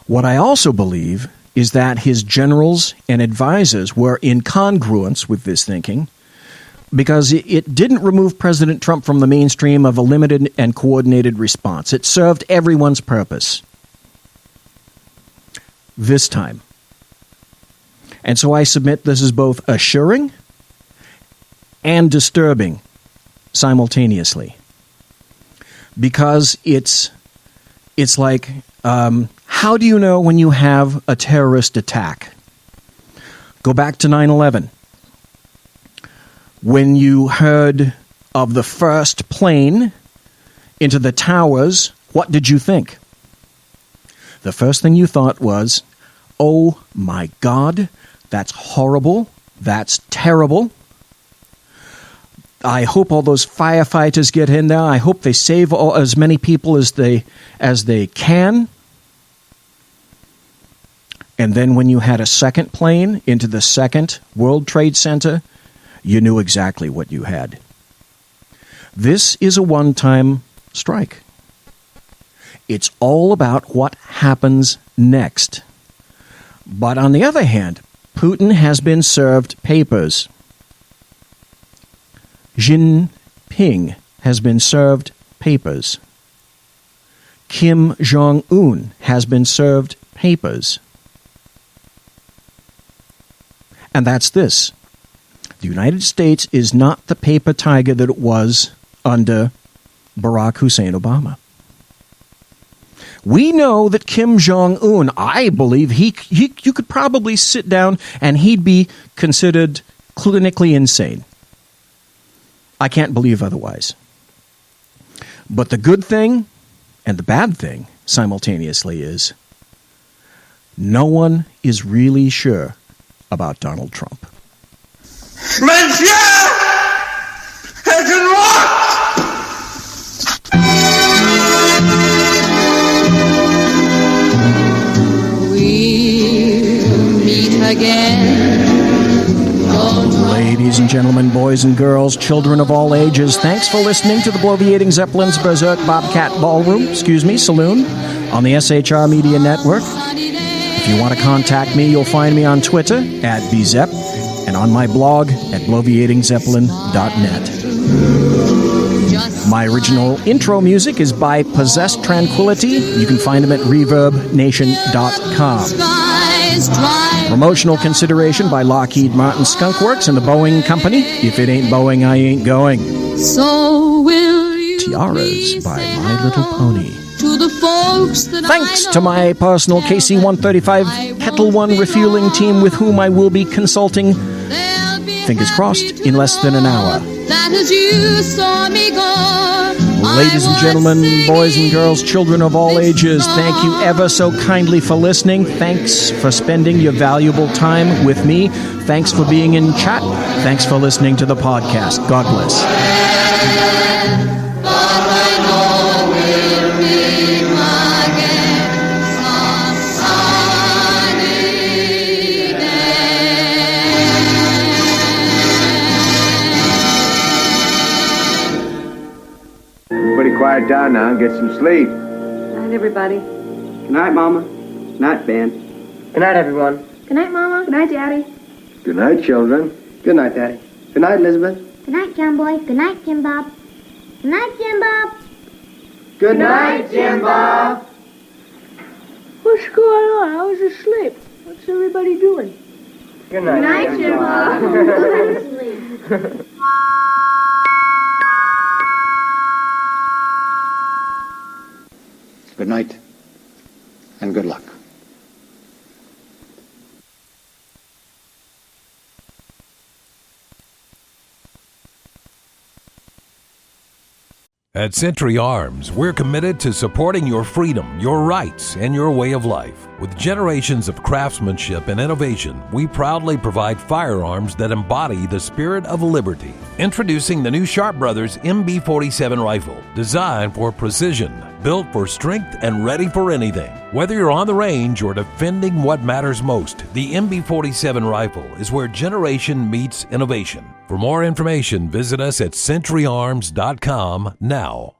What I also believe is that his generals and advisors were in congruence with this thinking, because it didn't remove President Trump from the mainstream of a limited and coordinated response. It served everyone's purpose. This time. And so I submit this is both assuring and disturbing simultaneously. Because it's like, how do you know when you have a terrorist attack? Go back to 9/11. When you heard of the first plane into the towers, what did you think? The first thing you thought was, oh my God, that's horrible, that's terrible. I hope all those firefighters get in there. I hope they save as many people as they can. And then when you had a second plane into the second World Trade Center, you knew exactly what you had. This is a one-time strike. It's all about what happens next. But on the other hand, Putin has been served papers. Jinping has been served papers. Kim Jong-un has been served papers. And that's this. The United States is not the paper tiger that it was under Barack Hussein Obama. We know that Kim Jong-un, I believe you could probably sit down and he'd be considered clinically insane. I can't believe otherwise. But the good thing and the bad thing simultaneously is no one is really sure about Donald Trump. Monsieur! We'll meet again. Ladies and gentlemen, boys and girls, children of all ages, thanks for listening to the Bloviating Zeppelin's Berserk Bobcat Saloon on the SHR Media Network. If you want to contact me, you'll find me on Twitter at bzep and on my blog at bloviatingzeppelin.net. My original intro music is by Possessed Tranquility. You can find him at reverbnation.com. Promotional consideration by Lockheed Martin Skunk Works and the Boeing Company. If it ain't Boeing, I ain't going. So will you Tiaras by My Little Pony. to the folks that Thanks to my personal KC-135 Kettle One refueling team with whom I will be consulting, fingers crossed, in less than an hour. that as you saw me go. Ladies and gentlemen, boys and girls, children of all ages, thank you ever so kindly for listening. Thanks for spending your valuable time with me. Thanks for being in chat. Thanks for listening to the podcast. God bless. Everybody quiet down now and get some sleep. Good night, everybody. Good night, Mama. Good night, Ben. Good night, everyone. Good night, Mama. Good night, Daddy. Good night, children. Good night, Daddy. Good night, Elizabeth. Good night, John Boy. Good night, Jim Bob. Good night, Jim Bob. Good night, Jim Bob. What's going on? I was asleep. What's everybody doing? Good Good night, Jim Bob. Good night, and good luck. At Century Arms, we're committed to supporting your freedom, your rights, and your way of life. With generations of craftsmanship and innovation, we proudly provide firearms that embody the spirit of liberty. Introducing the new Sharp Brothers MB-47 rifle, designed for precision, built for strength, and ready for anything. Whether you're on the range or defending what matters most, the MB-47 rifle is where generation meets innovation. For more information, visit us at centuryarms.com now.